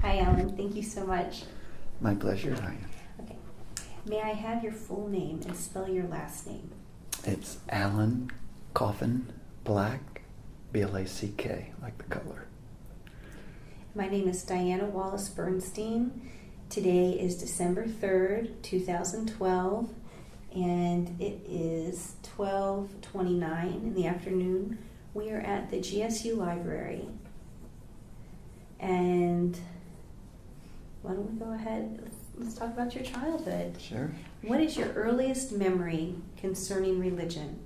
Hi, Alan. Thank you so much. My pleasure. Diane. Okay. May I have your full name and spell your last name? It's Alan Coffin Black, B-L-A-C-K, like the color. My name is Diana Wallace Bernstein. Today is December 3rd, 2012, and it is 12:29 in the afternoon. We are at the GSU library. And why don't we go ahead? Let's talk about your childhood. Sure. What is your earliest memory concerning religion?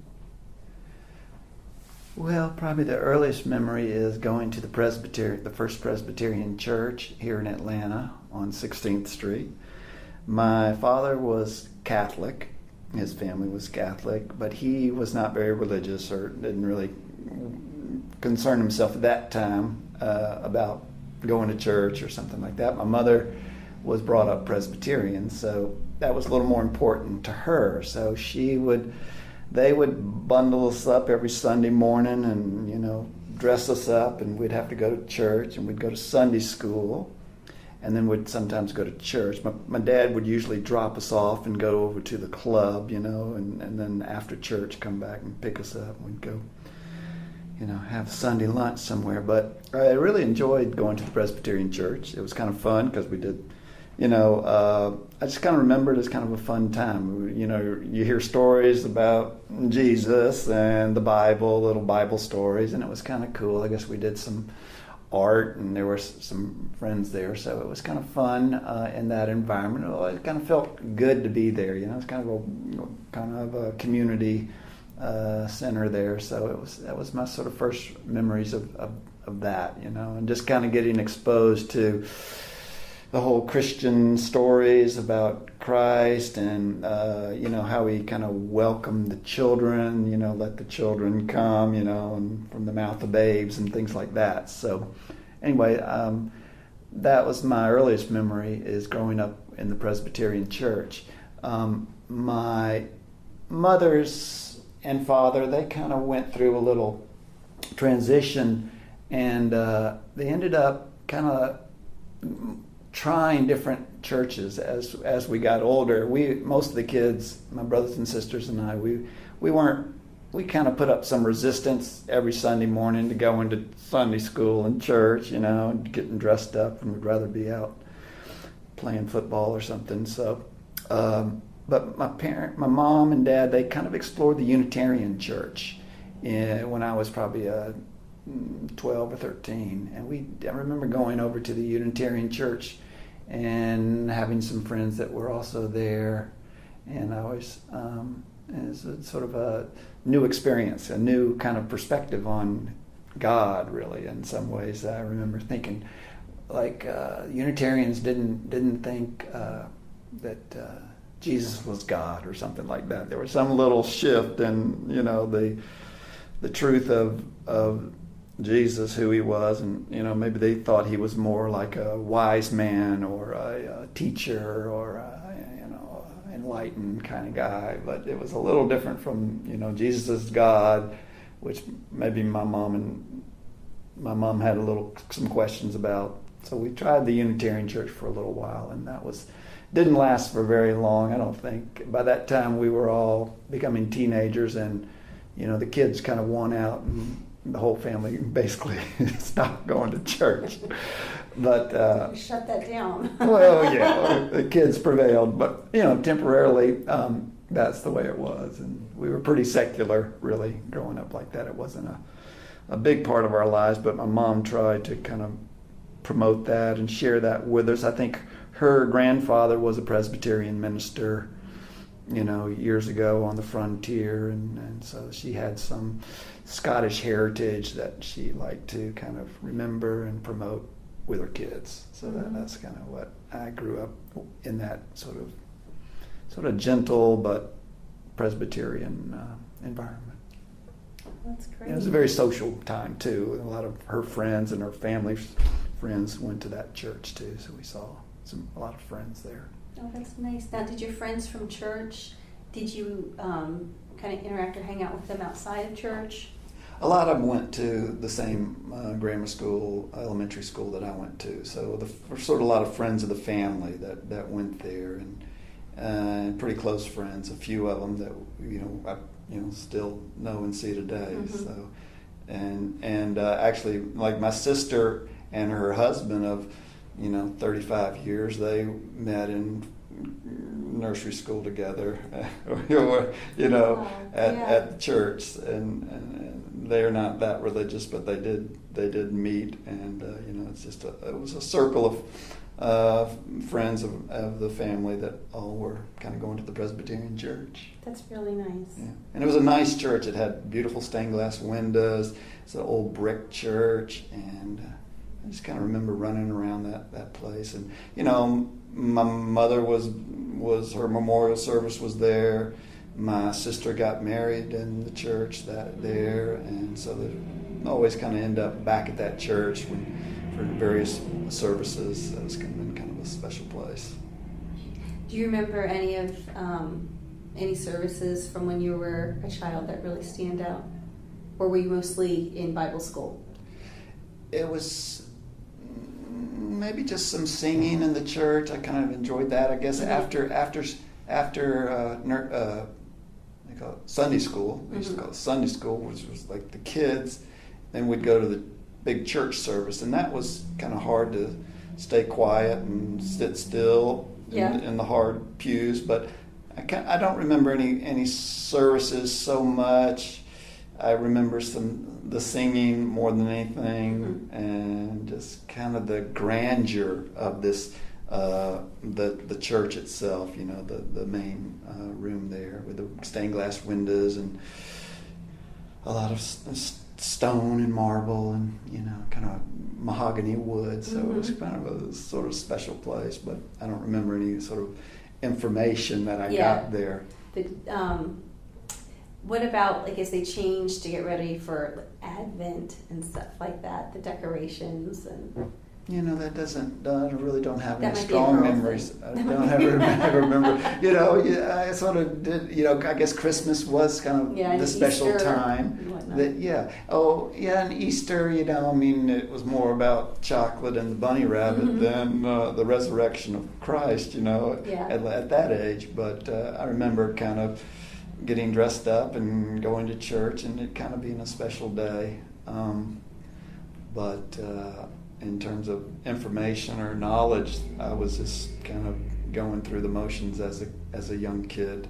Well, probably the earliest memory is going to the First Presbyterian Church here in Atlanta on 16th Street. My father was Catholic. His family was Catholic, but he was not very religious or didn't really concern himself at that time about going to church or something like that. My mother was brought up Presbyterian, so that was a little more important to her. So they would bundle us up every Sunday morning and, dress us up, and we'd have to go to church, and we'd go to Sunday school, and then we'd sometimes go to church. My dad would usually drop us off and go over to the club, and then after church come back and pick us up, and we'd go, have Sunday lunch somewhere. But I really enjoyed going to the Presbyterian Church. It was kind of fun because we did, I just kind of remember it as kind of a fun time. You hear stories about Jesus and the Bible, little Bible stories, and it was kind of cool. I guess we did some art, and there were some friends there, so it was kind of fun in that environment. It kind of felt good to be there. It's kind of a community center there, so that was my sort of first memories of that, and just kind of getting exposed to the whole Christian stories about Christ and how he kind of welcomed the children, let the children come, and from the mouth of babes and things like that. So anyway, that was my earliest memory, is growing up in the Presbyterian Church. My mother's and father, they kind of went through a little transition, and they ended up kind of trying different churches as we got older. Most of the kids, my brothers and sisters and I, we kind of put up some resistance every Sunday morning to go into Sunday school and church, and getting dressed up, and we'd rather be out playing football or something. So, but my mom and dad, they kind of explored the Unitarian Church when I was probably 12 or 13, and I remember going over to the Unitarian Church and having some friends that were also there, and I was it was sort of a new experience, a new kind of perspective on God, really. In some ways, I remember thinking, like, Unitarians didn't think that Jesus was God or something like that. There was some little shift in the truth of Jesus, who he was, and maybe they thought he was more like a wise man or a teacher or enlightened kind of guy. But it was a little different from Jesus is God, which maybe my mom had some questions about. So we tried the Unitarian Church for a little while, and didn't last for very long, I don't think. By that time we were all becoming teenagers, and the kids kind of won out, and the whole family basically stopped going to church. But Shut that down. well, yeah, the kids prevailed, but temporarily that's the way it was, and we were pretty secular, really, growing up like that. It wasn't a big part of our lives, but my mom tried to kind of promote that and share that with us. I think her grandfather was a Presbyterian minister, years ago on the frontier, and so she had some Scottish heritage that she liked to kind of remember and promote with her kids. So that's kind of what I grew up in, that sort of gentle but Presbyterian environment. That's great. It was a very social time too. A lot of her friends and her family friends went to that church too, so we saw a lot of friends there. Oh, that's nice. Now, did your friends from church, did you kind of interact or hang out with them outside of church? a lot of them went to the same grammar school, elementary school that I went to. So we're sort of a lot of friends of the family that went there, and pretty close friends. A few of them that I still know and see today. Mm-hmm. So, and actually, like my sister and her husband of 35 years, they met in nursery school together, at church, and they're not that religious, but they did meet, and it was a circle of friends of the family that all were kind of going to the Presbyterian church. That's really nice. Yeah. And it was a nice church. It had beautiful stained glass windows. It's an old brick church, and I just kind of remember running around that place. And my mother was her memorial service was there. My sister got married in the church there, and so they always kind of end up back at that church for various services. It's been kind of a special place. Do you remember any services from when you were a child that really stand out? Or were you mostly in Bible school? It was maybe just some singing in the church. I kind of enjoyed that. I guess after they call it Sunday school. We used to call it Sunday school, which was like the kids. Then we'd go to the big church service, and that was kind of hard to stay quiet and sit still in the hard pews. But I don't remember any services so much. I remember the singing more than anything, and just kind of the grandeur of this, the church itself. The main room there with the stained glass windows and a lot of stone and marble and kind of mahogany wood. So it was kind of a sort of special place. But I don't remember any sort of information that I got there. What about, as they changed to get ready for Advent and stuff like that, the decorations and... that doesn't. I really don't have That any might be a strong girl memories. thing. I don't ever remember. I sort of did. I guess Christmas was kind of the special Easter time. and whatnot. And Easter. it was more about chocolate and the bunny rabbit than the resurrection of Christ. At that age. But I remember kind of getting dressed up and going to church, and it kind of being a special day. But in terms of information or knowledge, I was just kind of going through the motions as a young kid,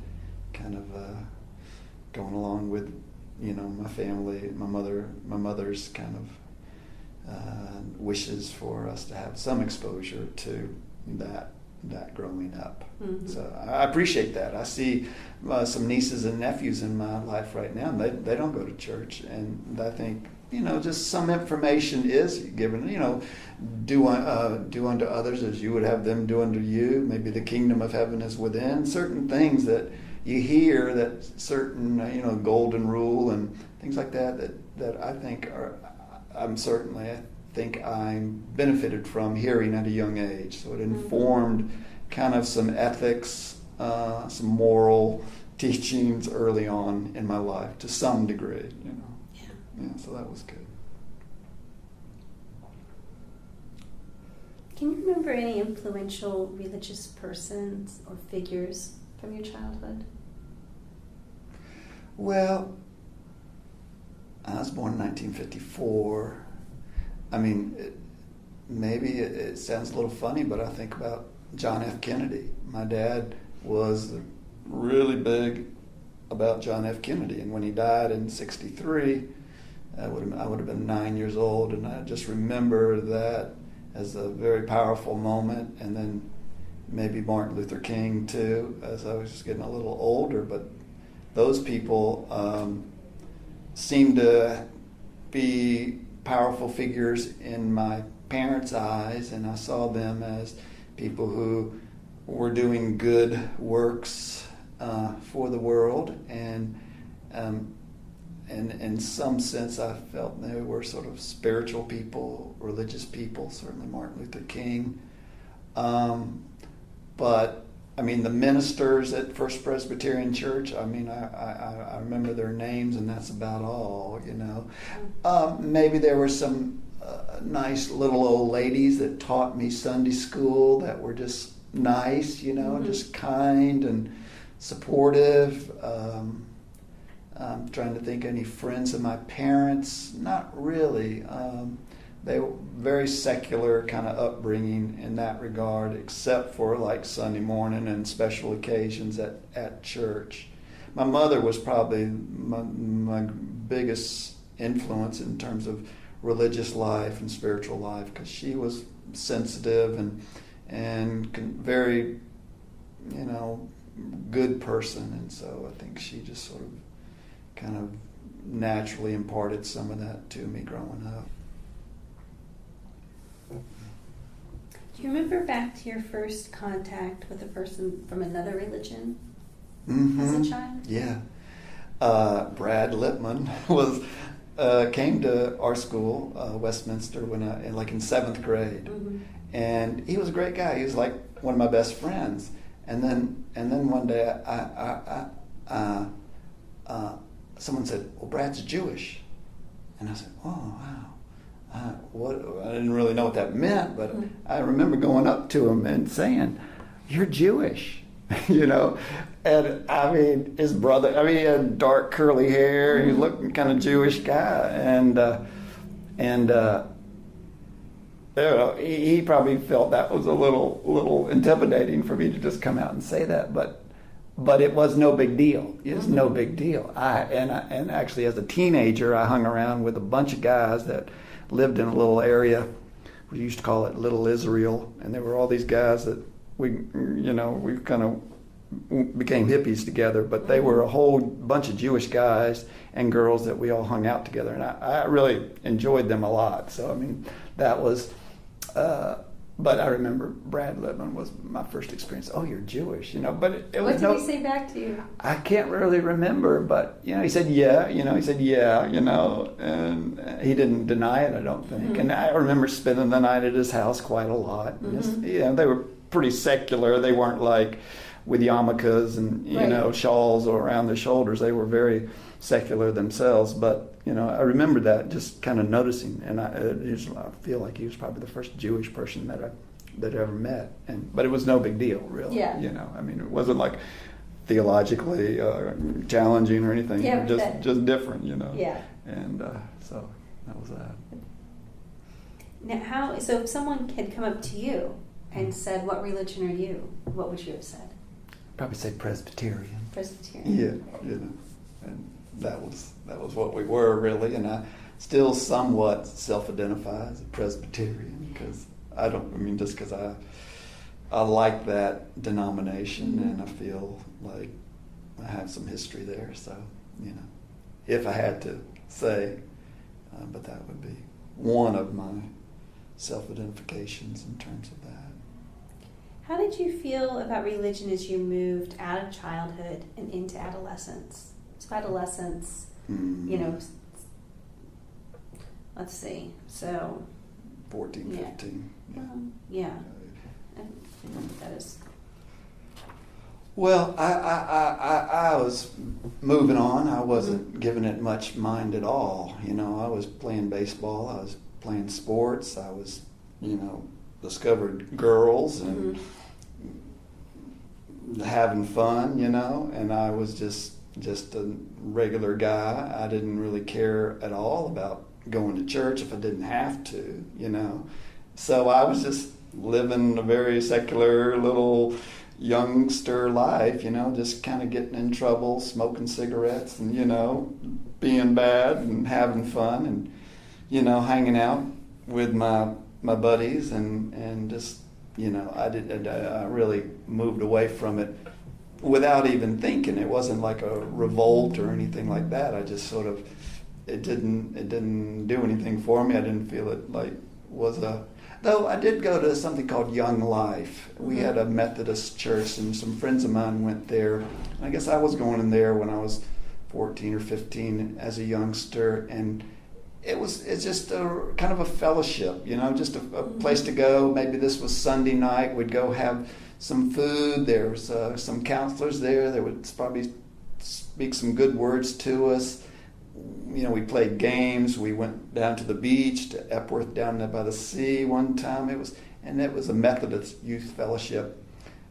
kind of going along with my family, my mother's kind of wishes for us to have some exposure to that growing up. So I appreciate that. I see some nieces and nephews in my life right now, and they don't go to church, and I think just some information is given. Do unto others as you would have them do unto you. Maybe the kingdom of heaven is within. Certain things that you hear, that certain golden rule and things like that I think I think I'm benefited from hearing at a young age. So it informed kind of some ethics, some moral teachings early on in my life to some degree. Yeah, so that was good. Can you remember any influential religious persons or figures from your childhood? Well, I was born in 1954. Maybe it sounds a little funny, but I think about John F. Kennedy. My dad was really big about John F. Kennedy, and when he died in '63, I would have been 9 years old, and I just remember that as a very powerful moment. And then maybe Martin Luther King too, as I was just getting a little older. But those people seemed to be powerful figures in my parents' eyes, and I saw them as people who were doing good works for the world, and in some sense I felt they were sort of spiritual people, religious people, certainly Martin Luther King. But I mean, the ministers at First Presbyterian Church, I mean, I remember their names, and that's about all, you know. Maybe there were some nice little old ladies that taught me Sunday school that were just nice, you know, just kind and supportive. I'm trying to think any friends of my parents. Not really. They were very secular kind of upbringing in that regard, except for like Sunday morning and special occasions at church. My mother was probably my biggest influence in terms of religious life and spiritual life, because she was sensitive and very, you know, good person, and so I think she just sort of kind of naturally imparted some of that to me growing up. Do you remember back to your first contact with a person from another religion as a child? Yeah. Brad Lippman came to our school, Westminster, when in seventh grade, and he was a great guy. He was like one of my best friends. And then one day, someone said, "Well, Brad's Jewish," and I said, "Oh, wow." I didn't really know what that meant, but I remember going up to him and saying, "You're Jewish," you know. And I mean, his brother, I mean, he had dark curly hair. He looked kind of Jewish guy, and you know, he probably felt that was a little intimidating for me to just come out and say that, but it was no big deal. It was no big deal. And actually, as a teenager, I hung around with a bunch of guys that lived in a little area. We used to call it Little Israel, and there were all these guys that we kind of became hippies together, but they were a whole bunch of Jewish guys and girls that we all hung out together, and I really enjoyed them a lot. So I mean, that was. But I remember Brad Lippman was my first experience. "Oh, you're Jewish," you know. But it was what did he say back to you? I can't really remember, but you know, he said, "Yeah," you know. He said, "Yeah," you know, and he didn't deny it, I don't think. And I remember spending the night at his house quite a lot. You know, they were pretty secular. They weren't like with yarmulkes and you know shawls around their shoulders. They were very secular themselves, but you know, I remember that just kind of noticing, and I feel like he was probably the first Jewish person that I ever met, but it was no big deal, really. Yeah. You know, I mean, it wasn't like theologically challenging or anything. Yeah, just different, you know. Yeah. And so that was that. Now, so if someone had come up to you and said, "What religion are you?" what would you have said? Probably say Presbyterian. Presbyterian. Yeah, you know, and that was what we were really, and I still somewhat self-identify as a Presbyterian because just because I like that denomination and I feel like I have some history there. So you know, if I had to say, but that would be one of my self-identifications in terms of that. How did you feel about religion as you moved out of childhood and into adolescence? So adolescence, you know, let's see, so 14, 15. Yeah. That is. Well, I was moving on. I wasn't giving it much mind at all. You know, I was playing baseball. I was playing sports. I was, you know, discovered girls and having fun, you know, and I was just a regular guy. I didn't really care at all about going to church if I didn't have to, you know. So I was just living a very secular little youngster life, you know, just kind of getting in trouble, smoking cigarettes and, you know, being bad and having fun and, you know, hanging out with my buddies and just, you know, I really moved away from it without even thinking. It wasn't like a revolt or anything like that. I just sort of, it didn't do anything for me. I didn't feel it like was a, though I did go to something called Young Life. We had a Methodist church and some friends of mine went there. I guess I was going in there when I was 14 or 15 as a youngster, and it's just a kind of a fellowship, you know, just a place to go. Maybe this was Sunday night. We'd go have some food. There was some counselors there that would probably speak some good words to us. You know, we played games. We went down to the beach, to Epworth, down there by the sea one time. It was a Methodist youth fellowship.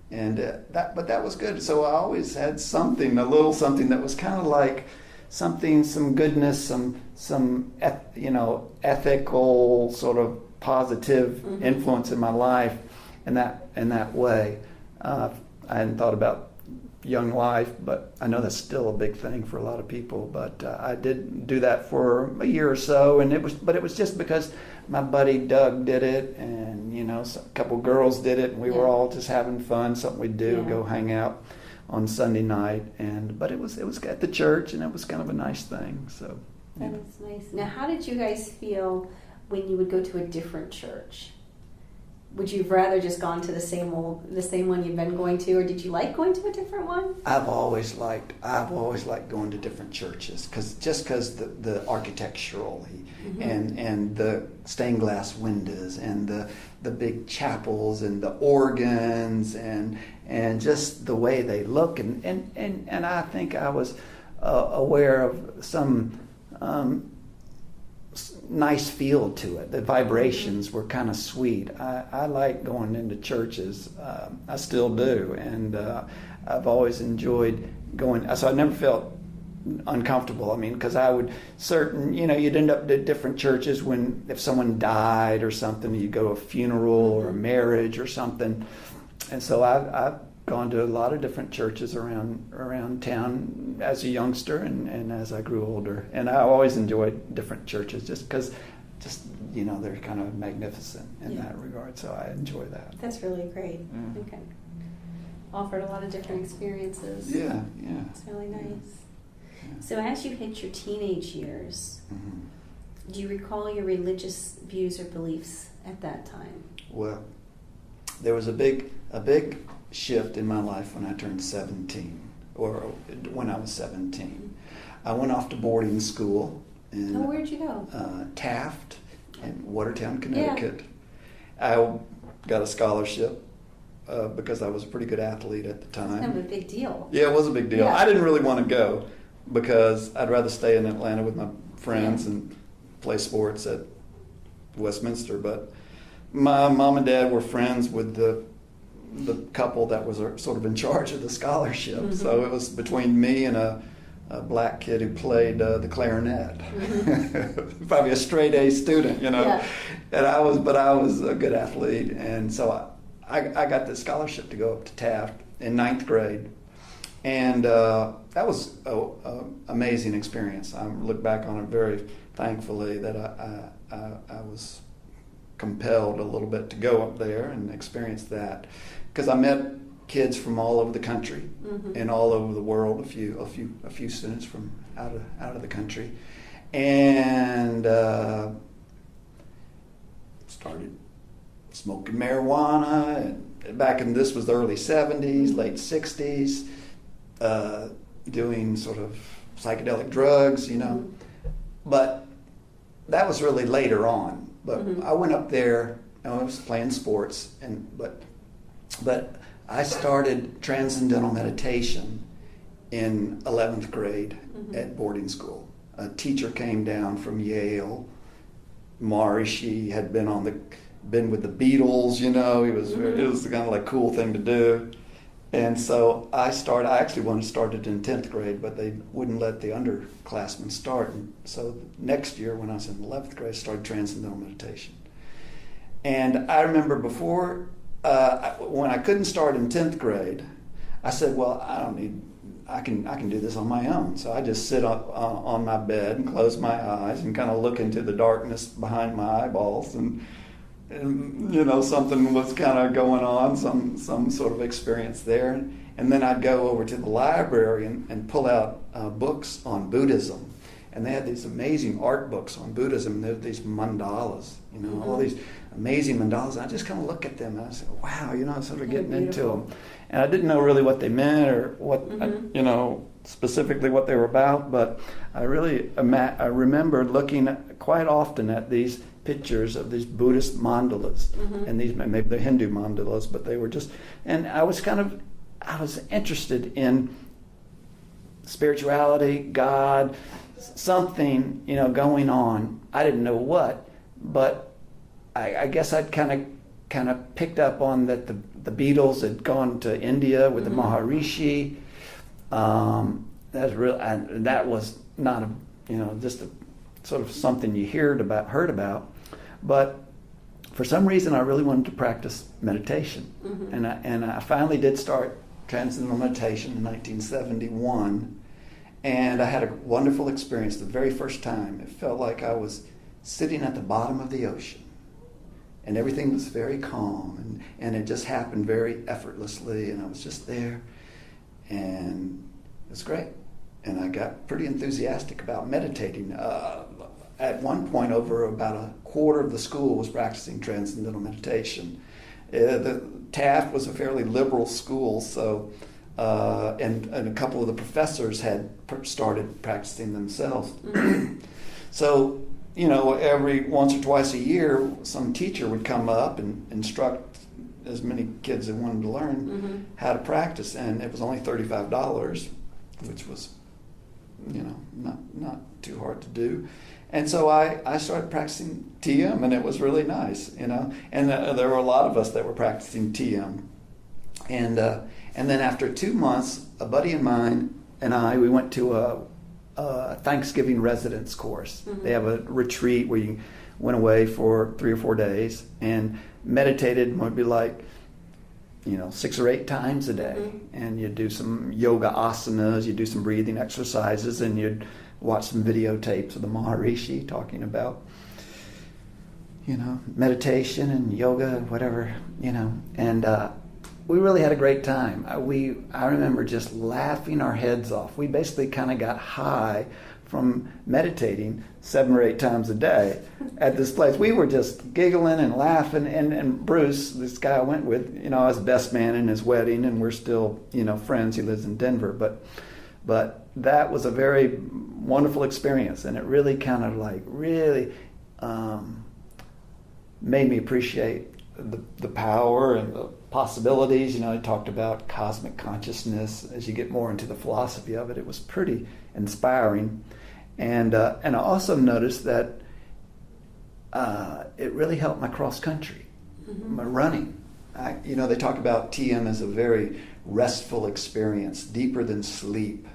And that was good. So I always had something, a little something that was kind of like something, some goodness, some ethical sort of positive influence in my life in that way. I hadn't thought about young life, but I know that's still a big thing for a lot of people. But I did do that for a year or so, and it was just because my buddy Doug did it, and a couple girls did it, and we were all just having fun, something we'd do, go hang out on Sunday night, but it was at the church, and it was kind of a nice thing. So that was nice. Now, how did you guys feel when you would go to a different church? Would you have rather just gone to the same one you've been going to, or did you like going to a different one? I've always liked going to different churches because the architecturally and the stained glass windows and the big chapels and the organs and just the way they look and I think I was aware of some nice feel to it. The vibrations were kind of sweet. I like going into churches. I still do, and I've always enjoyed going. So I never felt uncomfortable. I mean, because I would you'd end up at different churches if someone died or something, you'd go to a funeral or a marriage or something, and so I've gone to a lot of different churches around town as a youngster and as I grew older, and I always enjoyed different churches just because they're kind of magnificent in that regard, so I enjoy that. That's really great. Okay. Offered a lot of different experiences. Yeah. It's really nice. Yeah. So as you hit your teenage years, do you recall your religious views or beliefs at that time? Well, there was a big shift in my life when I turned 17, or when I was 17. I went off to boarding school. Where'd you go? Taft in Watertown, Connecticut. I got a scholarship because I was a pretty good athlete at the time. That's kind of a big deal. Yeah, it was a big deal. Yeah. I didn't really want to go because I'd rather stay in Atlanta with my friends and play sports at Westminster. But my mom and dad were friends with the couple that was sort of in charge of the scholarship. So it was between me and a black kid who played the clarinet. Probably a straight A student, Yeah. And I was a good athlete, and so I got the scholarship to go up to Taft in 9th grade, and that was an amazing experience. I look back on it very thankfully that I was compelled a little bit to go up there and experience that, because I met kids from all over the country and all over the world. A few students from out of the country, and started smoking marijuana. And this was the early '70s, late '60s, doing sort of psychedelic drugs, But that was really later on. But I went up there. I was playing sports, but I started transcendental meditation in 11th grade at boarding school. A teacher came down from Yale, Maury. She had been with the Beatles. It was kind of like a cool thing to do. And so I actually wanted to start it in 10th grade, but they wouldn't let the underclassmen start. And so next year, when I was in 11th grade, I started transcendental meditation. And I remember before, when I couldn't start in 10th grade, I said, well, I can do this on my own. So I just sit up on my bed and close my eyes and kind of look into the darkness behind my eyeballs, and something was kind of going on, some sort of experience there. And then I'd go over to the library and pull out books on Buddhism. And they had these amazing art books on Buddhism. There were these mandalas, all these amazing mandalas. And I just kind of look at them and I said, wow, I'm sort of getting into them. And I didn't know really what they meant or what, specifically what they were about. But I remember looking quite often at these pictures of these Buddhist mandalas, and these maybe they're Hindu mandalas, but they were just. And I was interested in spirituality, God, something going on. I didn't know what, but I guess I'd kind of picked up on that the Beatles had gone to India with the Maharishi. That's real, and that was not just a sort of something you heard about, but for some reason I really wanted to practice meditation, and I finally did start Transcendental Meditation in 1971, and I had a wonderful experience the very first time. It felt like I was sitting at the bottom of the ocean, and everything was very calm, and it just happened very effortlessly, and I was just there, and it was great. And I got pretty enthusiastic about meditating. At one point, over about a quarter of the school was practicing Transcendental Meditation. The Taft was a fairly liberal school, so and a couple of the professors had started practicing themselves. So, every once or twice a year, some teacher would come up and instruct as many kids that wanted to learn how to practice, and it was only $35, which was, not too hard to do. And so I started practicing TM, and it was really nice, and there were a lot of us that were practicing TM. And then after 2 months, a buddy of mine and we went to a Thanksgiving residence course. They have a retreat where you went away for 3 or 4 days and meditated, would be like 6 or 8 times a day, and you'd do some yoga asanas, you'd do some breathing exercises, and you'd watch some videotapes of the Maharishi talking about meditation and yoga and whatever, and we really had a great time. I remember just laughing our heads off. We basically kind of got high from meditating 7 or 8 times a day at this place. We were just giggling and laughing, and Bruce, this guy I went with, I was best man in his wedding, and we're still, friends. He lives in Denver, but that was a very wonderful experience, and it really kind of really made me appreciate the power and the possibilities. I talked about cosmic consciousness. As you get more into the philosophy of it, it was pretty inspiring. And I also noticed that it really helped my cross country, my running. They talk about TM as a very restful experience, deeper than sleep.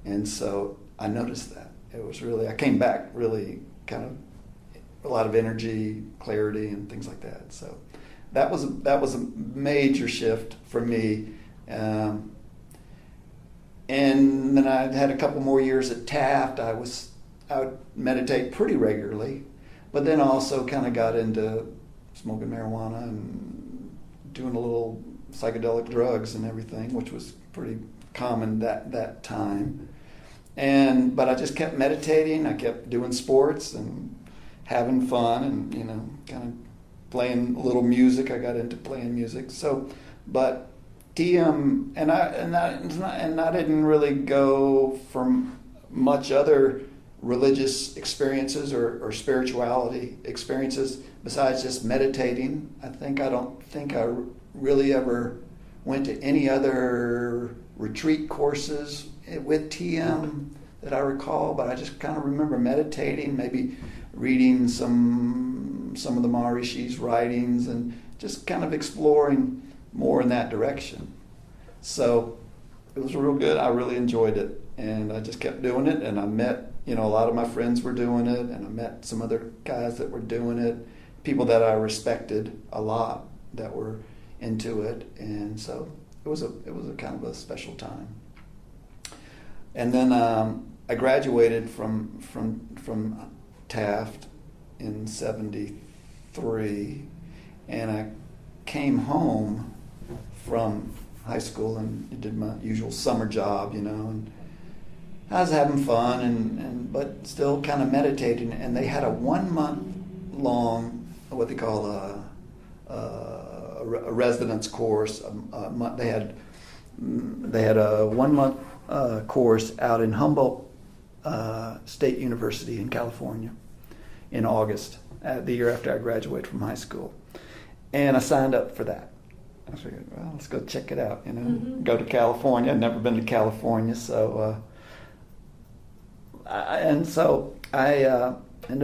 And so I noticed that. I came back really kind of a lot of energy, clarity, and things like that. So that was a major shift for me. And then I had a couple more years at Taft. I would meditate pretty regularly, but then also kind of got into smoking marijuana and doing a little psychedelic drugs and everything, which was pretty common that time. But I just kept meditating. I kept doing sports and having fun, and kind of playing a little music. I got into playing music. So, but TM, and I didn't really go for much other religious experiences or spirituality experiences besides just meditating. I don't think I really ever went to any other retreat courses with TM that I recall, but I just kind of remember meditating, maybe reading some of the Maharishi's writings, and just kind of exploring more in that direction. So it was real good. I really enjoyed it, and I just kept doing it, and I met, a lot of my friends were doing it, and I met some other guys that were doing it, people that I respected a lot that were into it, and so it was a kind of a special time. And then I graduated from Taft in '73, and I came home from high school and did my usual summer job, and I was having fun and but still kind of meditating. And they had a 1 month long, what they call a residence course. They had a 1 month course out in Humboldt State University in California in August. the year after I graduated from high school. And I signed up for that. I figured, well, let's go check it out, go to California. I'd never been to California, so I ended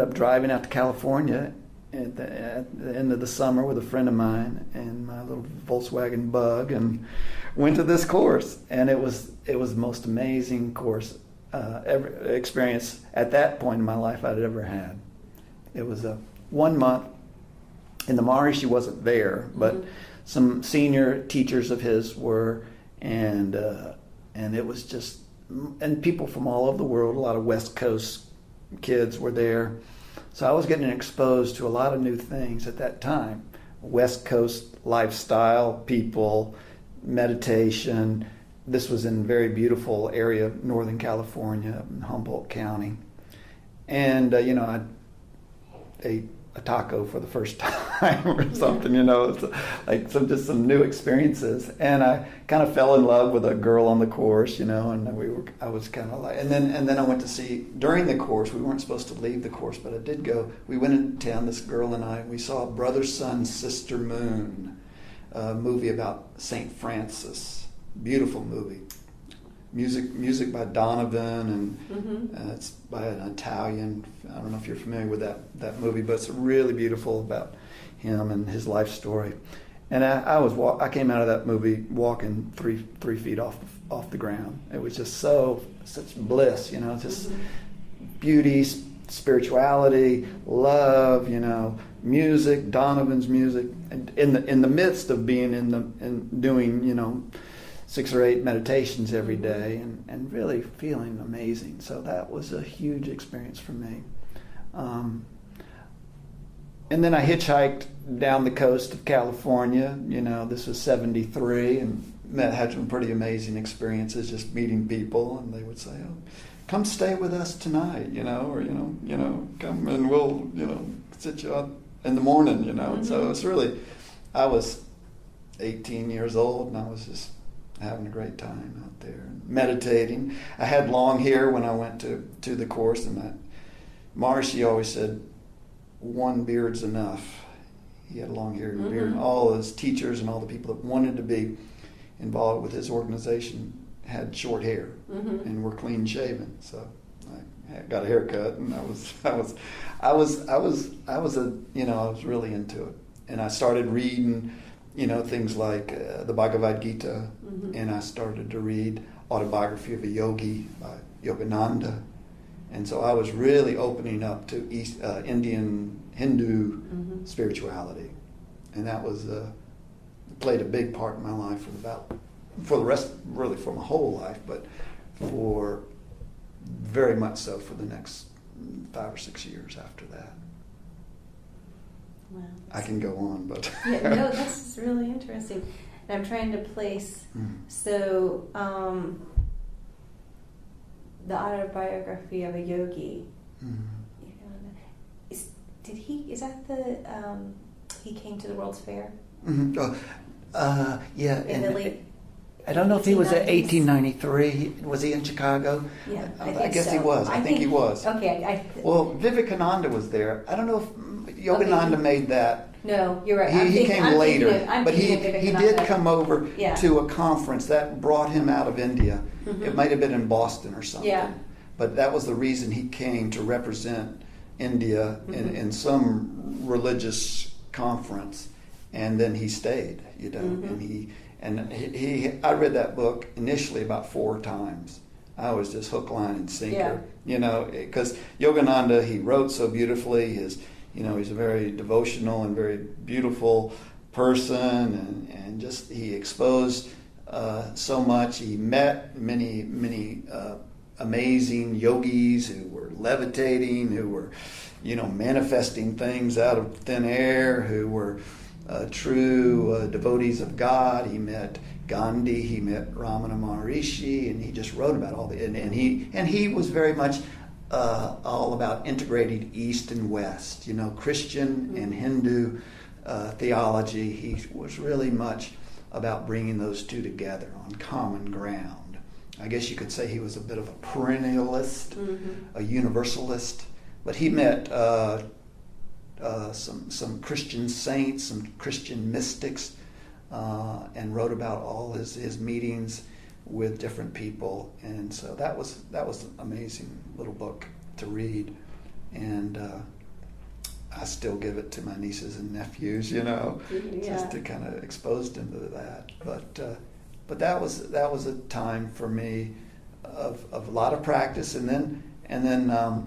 up driving out to California at the end of the summer with a friend of mine and my little Volkswagen Bug, and went to this course. And it was the most amazing course, experience at that point in my life I'd ever had. It was a 1 month, and the Maharishi wasn't there, but some senior teachers of his were, and it was just, and people from all over the world, a lot of West Coast kids were there. So I was getting exposed to a lot of new things at that time. West Coast lifestyle, people, meditation. This was in a very beautiful area of Northern California, in Humboldt County. And, I ate a taco for the first time or something, It's like some new experiences. And I kind of fell in love with a girl on the course, and I was kind of like, and then I went to see, during the course, we weren't supposed to leave the course, but I did go. We went into town, this girl and I, we saw Brother, Sun, Sister, Moon, a movie about St. Francis. Beautiful movie. Music by Donovan, and it's by an Italian. I don't know if you're familiar with that movie, but it's really beautiful about him and his life story. And I came out of that movie walking three feet off the ground. It was just such bliss, just beauty, spirituality, love, music, Donovan's music, and in the midst of being in doing 6 or 8 meditations every day, and really feeling amazing. So that was a huge experience for me. And then I hitchhiked down the coast of California. This was 1973, and had some pretty amazing experiences just meeting people. And they would say, "Oh, come stay with us tonight," or come and we'll sit you up in the morning, And so it's really, I was 18 years old, and I was just having a great time out there, meditating. I had long hair when I went to the course, and my Maharishi always said, "1 beard's enough." He had long hair and beard, and all his teachers and all the people that wanted to be involved with his organization had short hair and were clean shaven. So I got a haircut, and I was really into it, and I started reading things like the Bhagavad Gita, and I started to read Autobiography of a Yogi by Yogananda. And so I was really opening up to Indian Hindu spirituality. And that was played a big part in my life for the rest, really for my whole life, but for very much so for the next 5 or 6 years after that. Wow. I can go on, but... Yeah, no, this is really interesting. And I'm trying to place, so the Autobiography of a Yogi, is that the, he came to the World's Fair? Yeah. In the late I don't know if he was at 1893. Was he in Chicago? Yeah, I guess so. He was. I think he was. Okay. Well, Vivekananda was there. I don't know if Yogananda made that. No, you're right. He came later, but he did come over to a conference that brought him out of India. It might have been in Boston or something. Yeah. But that was the reason he came, to represent India in some religious conference, and then he stayed. And I read that book initially about 4 times. I was just hook, line, and sinker. Because Yogananda, he wrote so beautifully. He's a very devotional and very beautiful person, and just he exposed so much. He met many amazing yogis who were levitating, who were, manifesting things out of thin air, who were true devotees of God. He met Gandhi, he met Ramana Maharishi, and he just wrote about all the and he was very much all about integrating East and West, Christian and Hindu theology. He was really much about bringing those two together on common ground. I guess you could say he was a bit of a perennialist, a universalist, but he met some Christian saints, some Christian mystics, and wrote about all his meetings with different people. And so that was an amazing little book to read. And I still give it to my nieces and nephews, just to kind of expose them to that. But that was a time for me of a lot of practice, and then the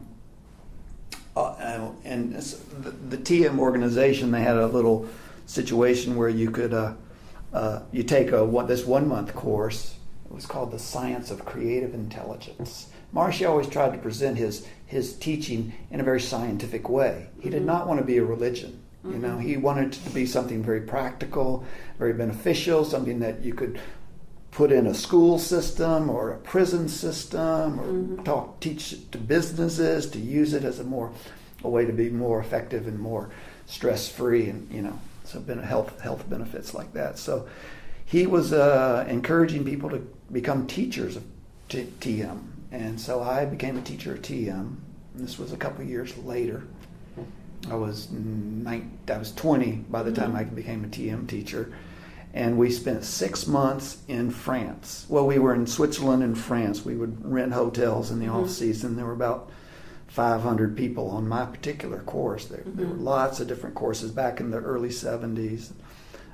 TM organization, they had a little situation where you could you take this 1 month course. It was called The Science of Creative Intelligence. Marshy always tried to present his teaching in a very scientific way. He did not want to be a religion. He wanted it to be something very practical, very beneficial, something that you could put in a school system or a prison system, or teach it to businesses to use it as a way to be more effective and more stress-free, and so health benefits like that. So he was encouraging people to become teachers of TM, and so I became a teacher of TM. This was a couple of years later. I was 20 by the time I became a TM teacher, and we spent 6 months in France. Well, we were in Switzerland and France. We would rent hotels in the off season. There were about 500 people on my particular course. There were lots of different courses back in the early 70s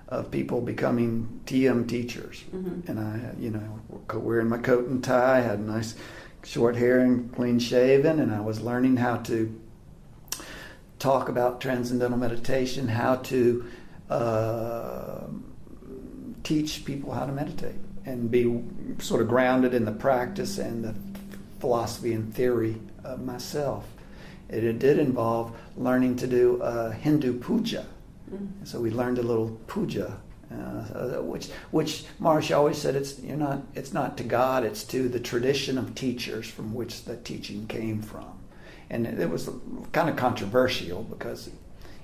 of people becoming TM teachers. And I, wearing my coat and tie, had nice short hair and clean shaven, and I was learning how to talk about transcendental meditation, how to teach people how to meditate and be sort of grounded in the practice and the philosophy and theory of myself. It did involve learning to do Hindu puja. So we learned a little puja, which Maharshi always said it's not to God, it's to the tradition of teachers from which the teaching came from. And it was kind of controversial because,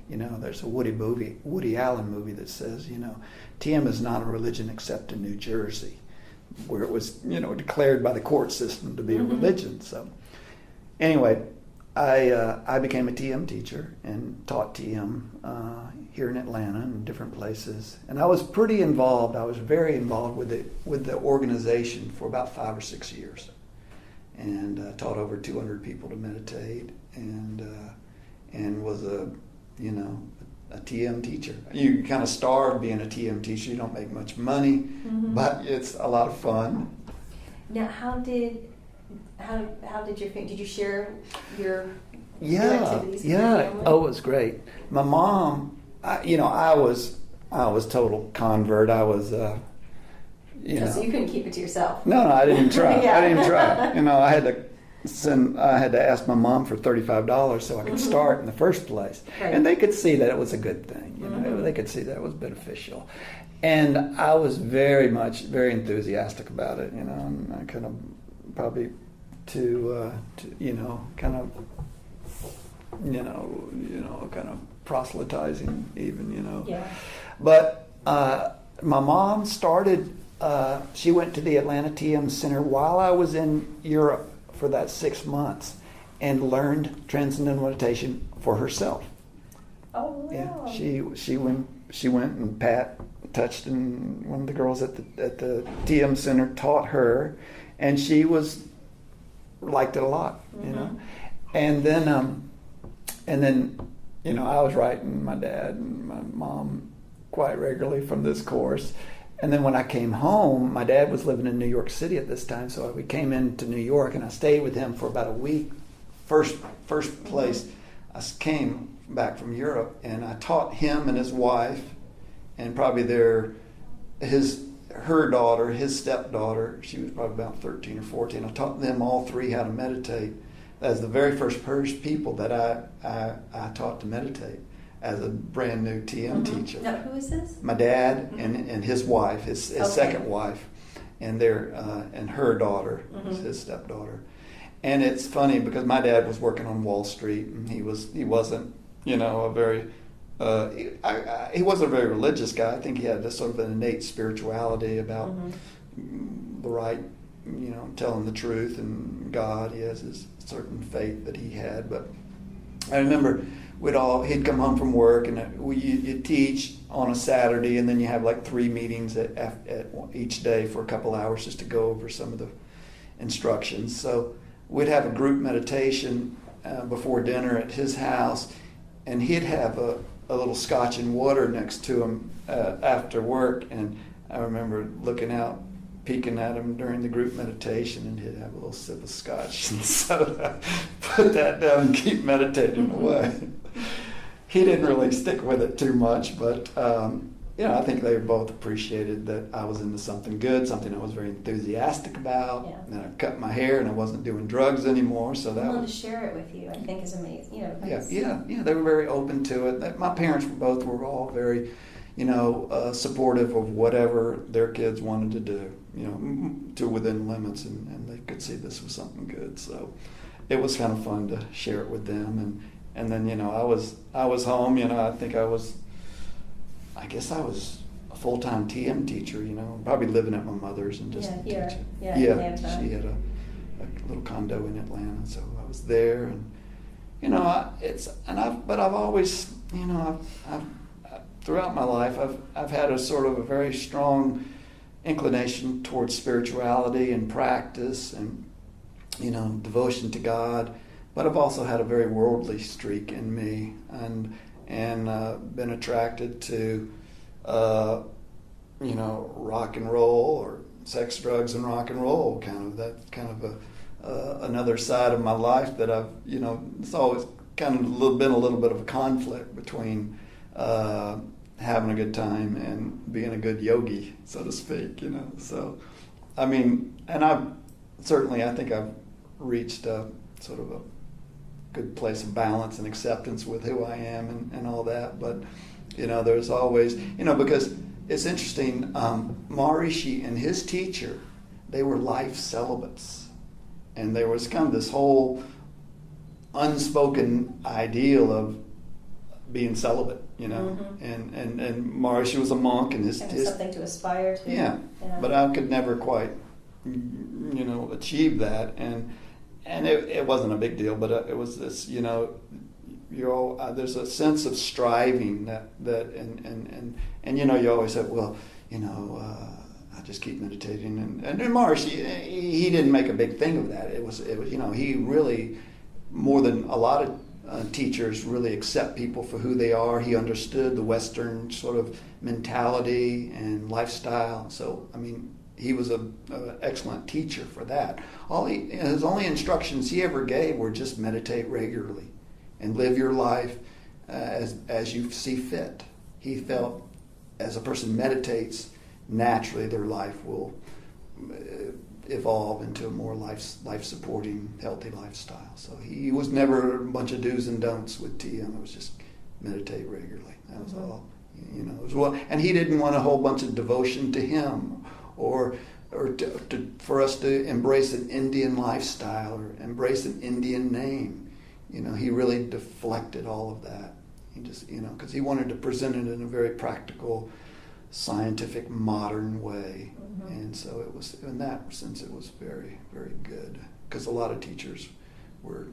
there's a Woody Allen movie that says, TM is not a religion except in New Jersey, where it was, declared by the court system to be a religion. So anyway, I became a TM teacher and taught TM here in Atlanta and different places. And I was pretty involved. I was very involved with the organization for about 5 or 6 years, and taught over 200 people to meditate, and was a TM teacher. You kind of starve being a TM teacher. You don't make much money, but it's a lot of fun. Now, how did you share your activities with your family? Oh, it was great. My mom, I was total convert. I was, So you couldn't keep it to yourself. No, I didn't try. Yeah. I didn't try. I had to ask my mom for $35 so I could start in the first place. Right. And they could see that it was a good thing. They could see that it was beneficial. And I was very enthusiastic about it, and I kind of probably kind of proselytizing even, Yeah. But my mom started, she went to the Atlanta TM Center while I was in Europe for that 6 months and learned transcendental meditation for herself. Oh, wow. Yeah, she went and Pat touched, and one of the girls at the TM Center taught her, and she liked it a lot, And then I was writing my dad and my mom quite regularly from this course. And then when I came home, my dad was living in New York City at this time, so we came into New York, and I stayed with him for about a week. First place, I came back from Europe, and I taught him and his wife, and probably her daughter, his stepdaughter. She was probably about 13 or 14. I taught them all three how to meditate. As the very first people that I taught to meditate as a brand new TM teacher. Now, who is this? My dad and his wife, his second wife, and her daughter, his stepdaughter. And it's funny because my dad was working on Wall Street, and he wasn't a very he wasn't a very religious guy. I think he had this sort of an innate spirituality about the right, telling the truth and God. He has his certain faith that he had. But I remember he'd come home from work, and you teach on a Saturday, and then you have like 3 meetings at each day for a couple hours just to go over some of the instructions. So we'd have a group meditation before dinner at his house, and he'd have a little scotch and water next to him after work, and I remember looking out, peeking at him during the group meditation, and he'd have a little sip of scotch and soda, put that down and keep meditating away. He didn't really stick with it too much, but I think they both appreciated that I was into something good, something I was very enthusiastic about. Yeah. And then I cut my hair and I wasn't doing drugs anymore, so that Willing was... to share it with you, I think, is amazing. Yeah, they were very open to it. My parents were all very, supportive of whatever their kids wanted to do, to within limits, and they could see this was something good. So it was kind of fun to share it with them. And then, I was home, I guess I was a full-time TM teacher, probably living at my mother's and just teaching. Yeah, she had a little condo in Atlanta, so I was there, and I've always, I've throughout my life, I've had a sort of a very strong inclination towards spirituality and practice and devotion to God, but I've also had a very worldly streak in me, and been attracted to rock and roll, or sex, drugs, and rock and roll. Kind of another side of my life that I've it's always kind of been a little bit of a conflict between having a good time and being a good yogi, so to speak. So I think I've reached a sort of a good place of balance and acceptance with who I am and all that. But there's always because it's interesting, Maharishi and his teacher, they were life celibates, and there was kind of this whole unspoken ideal of being celibate, Mm-hmm. and Maharishi was a monk, and his something to aspire to. Yeah, but I could never quite achieve that, and it wasn't a big deal, but it was this, there's a sense of striving that you always said, I just keep meditating, and Maharishi, he didn't make a big thing of that. It was he really, more than a lot of teachers, really accept people for who they are. He understood the Western sort of mentality and lifestyle, so he was an excellent teacher for that. His only instructions he ever gave were just meditate regularly and live your life as you see fit. He felt as a person meditates, naturally their life will evolve into a more life-supporting, healthy lifestyle. So he was never a bunch of do's and don'ts with TM. It was just meditate regularly. That was all. And he didn't want a whole bunch of devotion to him, or for us to embrace an Indian lifestyle or embrace an Indian name. He really deflected all of that. He just, because he wanted to present it in a very practical, scientific, modern way. Mm-hmm. And so it was, in that sense, it was very, very good. Because a lot of teachers were,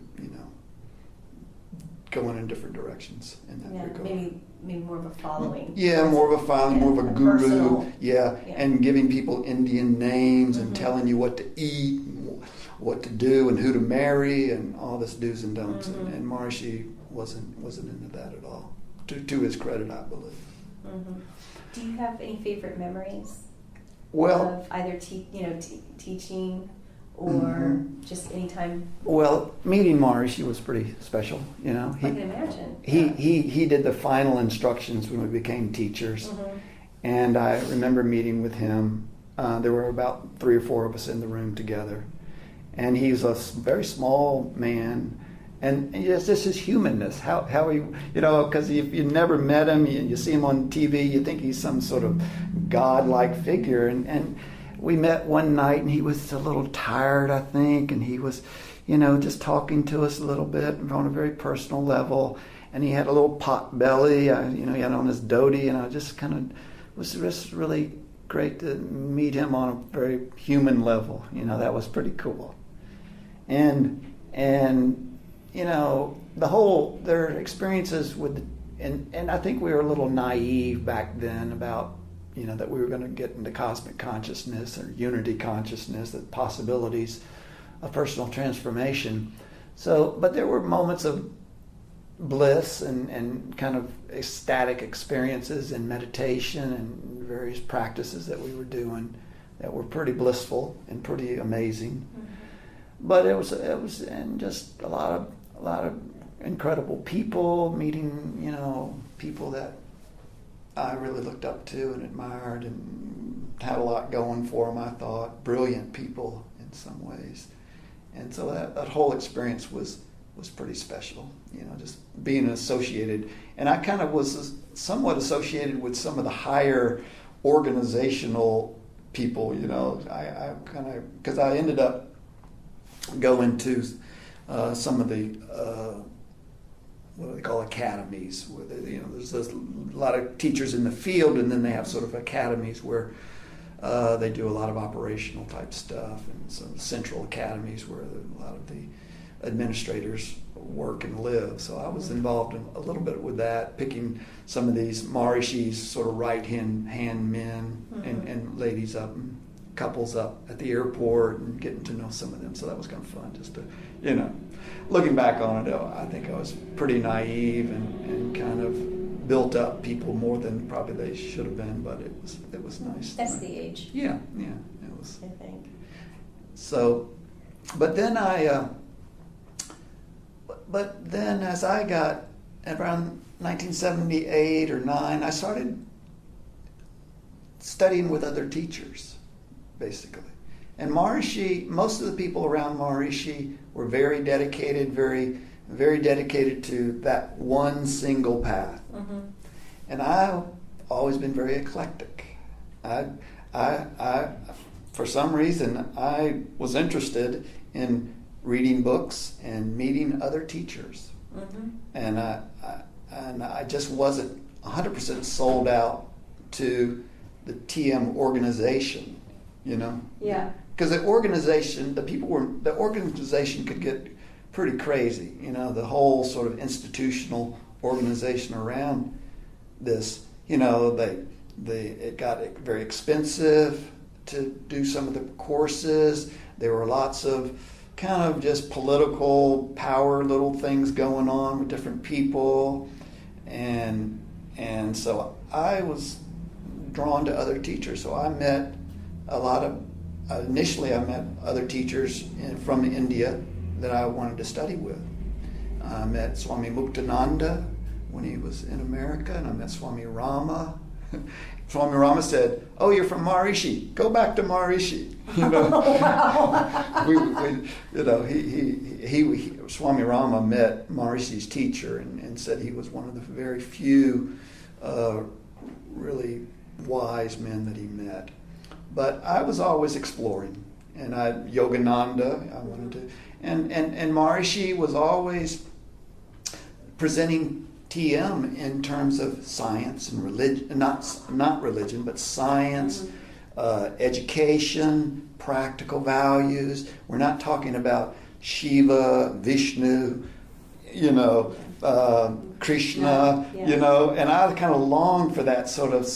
going in different directions in that regard. Maybe more of a following. Yeah, more of a following, more of a guru. Personal. Yeah, and giving people Indian names and telling you what to eat, and what to do, and who to marry, and all this do's and don'ts. Mm-hmm. And Maharishi wasn't into that at all. To his credit, I believe. Mm-hmm. Do you have any favorite memories? Well, of either teaching or just any time? Well, meeting Maharishi was pretty special. I can imagine. He did the final instructions when we became teachers, and I remember meeting with him. There were about 3 or 4 of us in the room together, and he's a very small man. And it's just his humanness, how he, because if you never met him, you see him on TV, you think he's some sort of God-like figure. And we met one night, and he was a little tired, I think, and he was, just talking to us a little bit on a very personal level. And he had a little pot belly, he had on his dhoti, and I just kind of was just really great to meet him on a very human level. That was pretty cool. And their experiences with, and I think we were a little naive back then about, that we were going to get into cosmic consciousness or unity consciousness, the possibilities of personal transformation. So, but there were moments of bliss and kind of ecstatic experiences in meditation and various practices that we were doing that were pretty blissful and pretty amazing. Mm-hmm. But it was and just a lot of incredible people, meeting, people that I really looked up to and admired and had a lot going for them, I thought. Brilliant people in some ways. And so that whole experience was pretty special, just being associated. And I kind of was somewhat associated with some of the higher organizational people, I kind of, because I ended up going to some of the, what do they call academies, where there's a lot of teachers in the field, and then they have sort of academies where they do a lot of operational type stuff, and some central academies where a lot of the administrators work and live. So I was involved in a little bit with that, picking some of these Maharishi's sort of right-hand men and ladies up, and couples up at the airport, and getting to know some of them. So that was kind of fun, just to, looking back on it, I think I was pretty naive and kind of built up people more than probably they should have been, but it was nice. That's the age. Yeah, it was. I think. So, but then as I got around 1978 or 9, I started studying with other teachers, basically. And Maharishi, most of the people around Maharishi were very dedicated, very, very dedicated to that one single path. Mm-hmm. And I've always been very eclectic. I for some reason, I was interested in reading books and meeting other teachers. Mm-hmm. And I just wasn't 100% sold out to the TM organization, Yeah. Because the organization could get pretty crazy, the whole sort of institutional organization around this, it got very expensive to do some of the courses. There were lots of kind of just political power little things going on with different people, and so I was drawn to other teachers. So I met initially I met other teachers from India that I wanted to study with. I met Swami Muktananda when he was in America, and I met Swami Rama. Swami Rama said, "Oh, you're from Maharishi. Go back to Maharishi." Swami Rama met Maharishi's teacher and said he was one of the very few really wise men that he met. But I was always exploring, and Yogananda, I wanted to, and Maharishi was always presenting TM in terms of science and religion, not religion, but science, education, practical values. We're not talking about Shiva, Vishnu, Krishna, and I kind of longed for that sort of,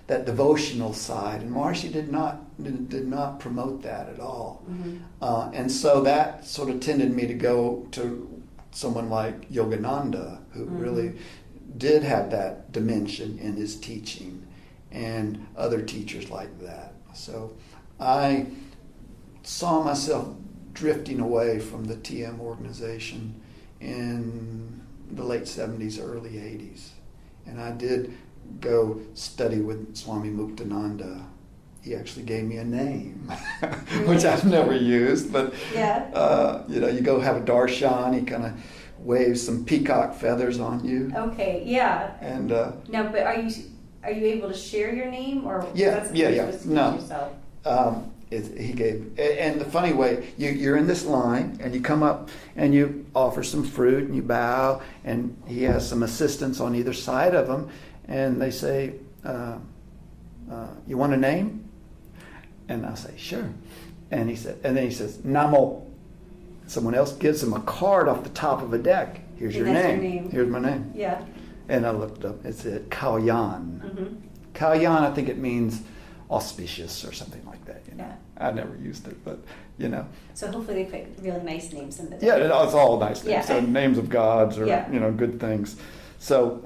that devotional side, and Maharishi did not promote that at all. Mm-hmm. And so that sort of tended me to go to someone like Yogananda, who really did have that dimension in his teaching, and other teachers like that. So I saw myself drifting away from the TM organization in the late 70s, early 80s. And I did go study with Swami Muktananda. He actually gave me a name, which I've never used, but you go have a darshan, he kind of waves some peacock feathers on you. Okay, yeah. And now, but are you able to share your name, or yeah. No. Yourself? He gave, and the funny way, you're in this line, and you come up and you offer some fruit and you bow, and he has some assistants on either side of him, and they say, "You want a name?" And I'll say, "Sure." And then he says, "Namo." someone else gives him a card off the top of a deck. Here's your And that's name. your name. Here's my name. Yeah. And I looked up. It said Kalyan. Mm-hmm. Kalyan, I think it means auspicious or something like that. You know, Yeah. I never used it, but you know. So hopefully they put really nice names in the Yeah, it's all nice names. Yeah. So names of gods or Yeah. good things. So,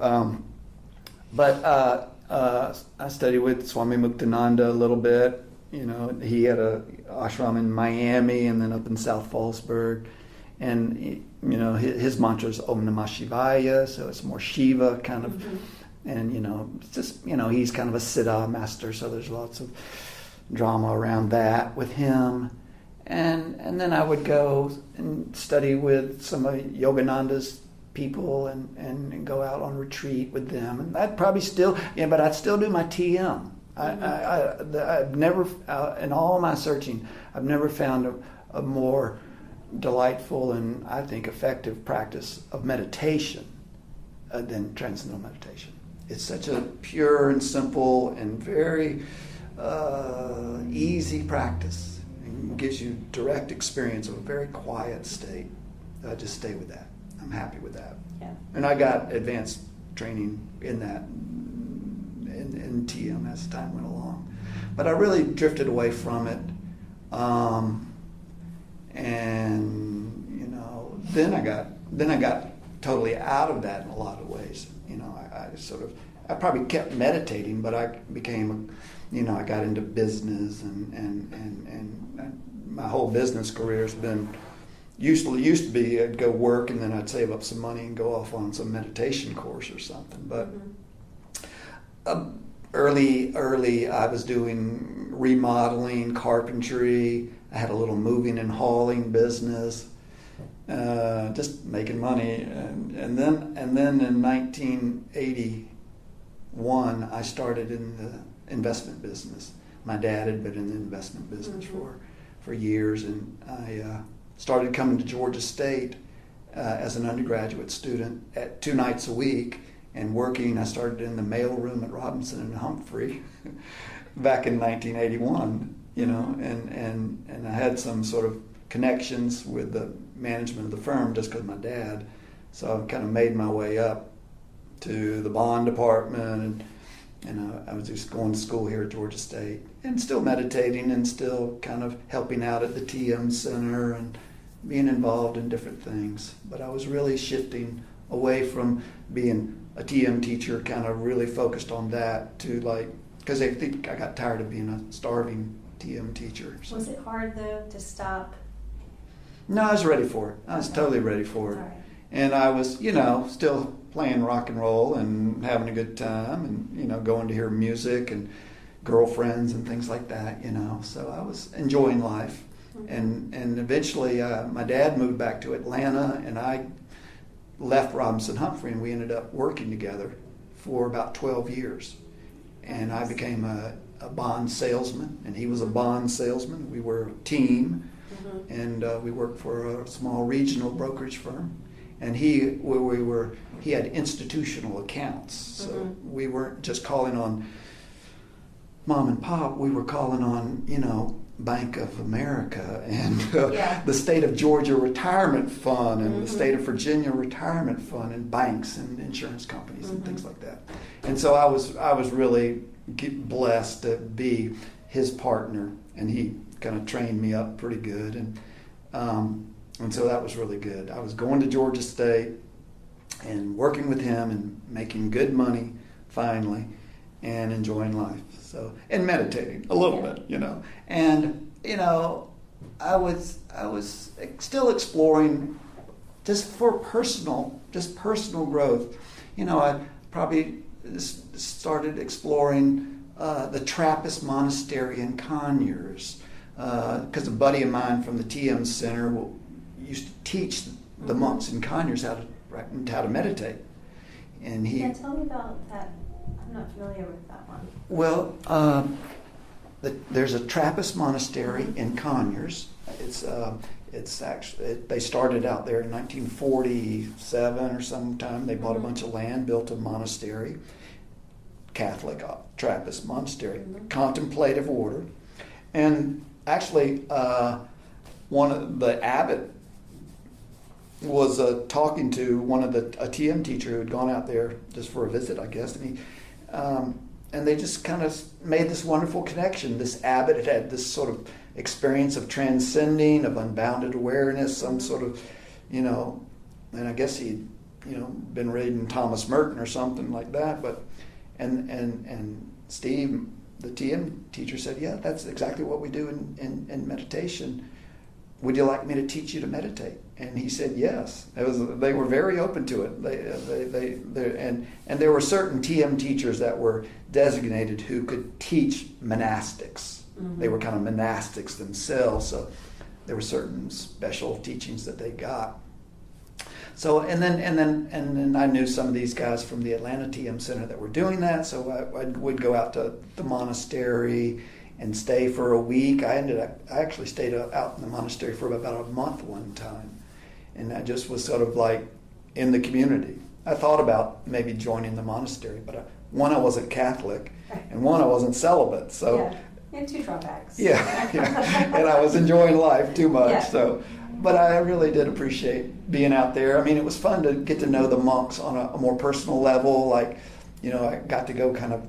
I studied with Swami Muktananda a little bit. You know, he had a ashram in Miami and then up in South Fallsburg, and his mantra is Om Namah Shivaya, so it's more Shiva kind of, and it's just he's kind of a Siddha master, so there's lots of drama around that with him. And then I would go and study with some of Yogananda's people and go out on retreat with them. And I'd probably still, but I'd still do my TM. I've never, in all my searching, I've never found a more delightful and I think effective practice of meditation than transcendental meditation. It's such a pure and simple and very easy practice. It gives you direct experience of a very quiet state. I just stay with that. I'm happy with that. Yeah. And I got advanced training in that, in TM as time went along. But I really drifted away from it. Then I got totally out of that in a lot of ways. I probably kept meditating, but I became, I got into business and my whole business career has been, used to be I'd go work and then I'd save up some money and go off on some meditation course or something. But early I was doing remodeling, carpentry. I had a little moving and hauling business, just making money. And then in 1981, I started in the investment business. My dad had been in the investment business for years, and I started coming to Georgia State as an undergraduate student at 2 nights a week and working. I started in the mail room at Robinson and Humphrey back in 1981, and I had some sort of connections with the management of the firm just because of my dad. So I kind of made my way up to the bond department, and I was just going to school here at Georgia State and still meditating and still kind of helping out at the TM Center and being involved in different things. But I was really shifting away from being a TM teacher, kind of really focused on that to because I think I got tired of being a starving TM teacher. So. Was it hard though to stop? No, I was ready for it. I was totally ready for it. All right. And I was, still playing rock and roll and having a good time and, going to hear music and girlfriends and things like that, So I was enjoying life. And eventually my dad moved back to Atlanta and I left Robinson Humphrey and we ended up working together for about 12 years. And I became a bond salesman and he was a bond salesman. We were a team. And we worked for a small regional brokerage firm, and he had institutional accounts, so we weren't just calling on mom and pop. We were calling on Bank of America and the state of Georgia Retirement Fund and the state of Virginia Retirement Fund and banks and insurance companies and things like that. And so I was really blessed to be his partner, and he kind of trained me up pretty good, and so that was really good. I was going to Georgia State and working with him and making good money finally and enjoying life. So, and meditating a little bit, and I was still exploring just for personal growth. I probably started exploring the Trappist monastery in Conyers. Because a buddy of mine from the TM Center used to teach the monks in Conyers how to meditate, and tell me about that. I'm not familiar with that one. Well, there's a Trappist monastery in Conyers. It's actually they started out there in 1947 or sometime. They bought a bunch of land, built a monastery, Catholic Trappist monastery, contemplative order, and actually, one of the abbot was talking to a TM teacher who had gone out there just for a visit, I guess, and they just kind of made this wonderful connection. This abbot had this sort of experience of transcending, of unbounded awareness, some sort of, and I guess he'd, been reading Thomas Merton or something like that. But and Steve, the TM teacher, said, "Yeah, that's exactly what we do in meditation. Would you like me to teach you to meditate?" And he said yes. They were very open to it. And there were certain TM teachers that were designated who could teach monastics. Mm-hmm. They were kind of monastics themselves, so there were certain special teachings that they got. So and then I knew some of these guys from the Atlanta TM Center that were doing that. So I would go out to the monastery and stay for a week. I actually stayed out in the monastery for about a month one time, and I just was sort of like in the community. I thought about maybe joining the monastery, but one, I wasn't Catholic, and one, I wasn't celibate. So yeah, you had two drawbacks. Yeah, and I was enjoying life too much. Yeah. So, but I really did appreciate being out there. I mean, it was fun to get to know the monks on a more personal level. Like, I got to go kind of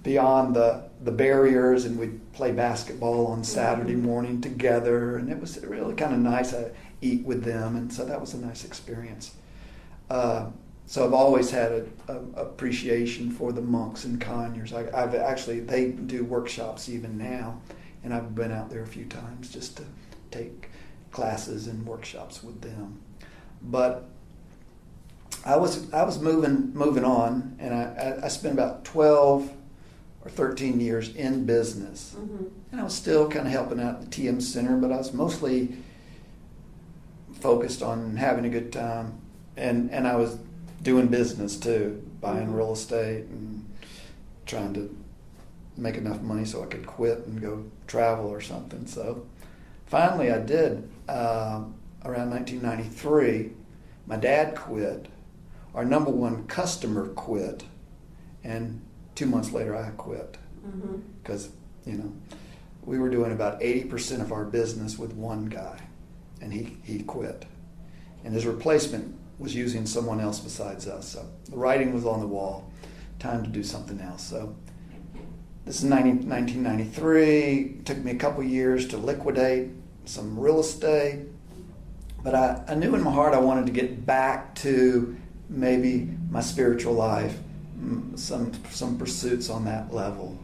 beyond the barriers, and we'd play basketball on Saturday morning together, and it was really kind of nice to eat with them, and so that was a nice experience. So I've always had an appreciation for the monks and Conyers. I've actually, they do workshops even now, and I've been out there a few times just to take classes and workshops with them. But I was moving on, and I spent about 12 or 13 years in business. Mm-hmm. And I was still kind of helping out the TM Center, but I was mostly focused on having a good time. And I was doing business too, buying real estate and trying to make enough money so I could quit and go travel or something. So finally I did. Around 1993, my dad quit. Our number one customer quit. And 2 months later, I quit because, we were doing about 80% of our business with one guy, and he quit. And his replacement was using someone else besides us. So the writing was on the wall. Time to do something else. So this is 1993. It took me a couple years to liquidate some real estate. But I knew in my heart I wanted to get back to maybe my spiritual life, some pursuits on that level.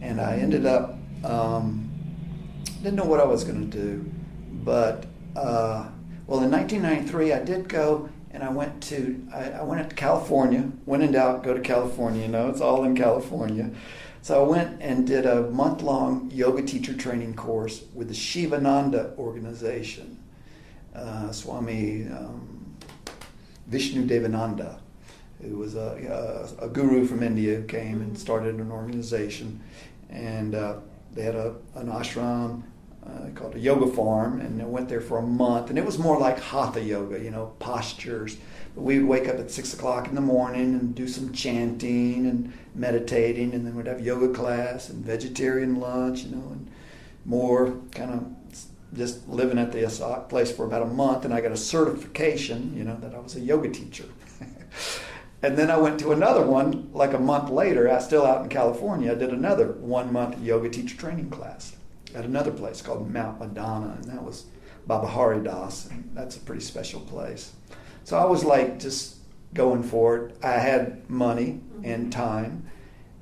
And I ended up, didn't know what I was going to do. But, in 1993 I did go, and I went to California. When in doubt, go to California. It's all in California. So I went and did a month-long yoga teacher training course with the Shivananda organization. Swami Vishnu Devananda, who was a guru from India who came and started an organization. And they had an ashram called a yoga farm, and I went there for a month. And it was more like hatha yoga, postures. But we would wake up at 6 o'clock in the morning and do some chanting and meditating, and then we'd have yoga class and vegetarian lunch, and more kind of just living at the place for about a month. And I got a certification, that I was a yoga teacher. And then I went to another one like a month later. I was still out in California. I did another 1 month yoga teacher training class at another place called Mount Madonna, and that was Baba Haridas, and that's a pretty special place. So I was like just going for it. I had money and time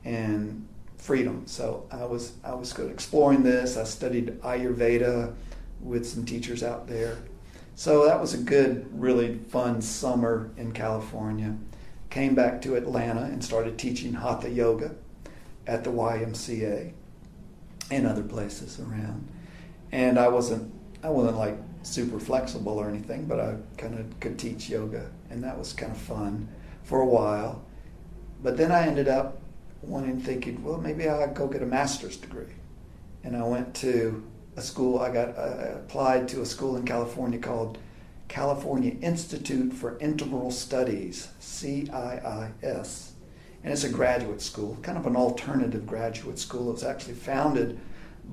and freedom, so I was good exploring this. I studied Ayurveda with some teachers out there. So that was a good, really fun summer in California. Came back to Atlanta and started teaching Hatha Yoga at the YMCA and other places around. And I wasn't like super flexible or anything, but I kind of could teach yoga, and that was kind of fun for a while. But then I ended up thinking, well, maybe I'll go get a master's degree. And I went to a school. I applied to a school in California called California Institute for Integral Studies, CIIS. And it's a graduate school, kind of an alternative graduate school. It was actually founded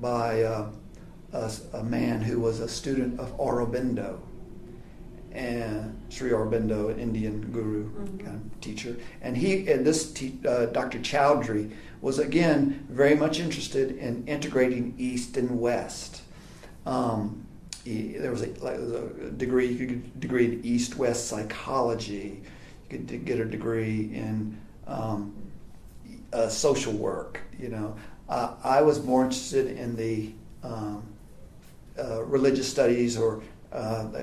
by a man who was a student of Aurobindo. and Sri Aurobindo, an Indian guru kind of teacher. And Dr. Chowdhury was again very much interested in integrating East and West. There was a degree, you could get a degree in East-West psychology. You could get a degree in social work. I was more interested in the religious studies, or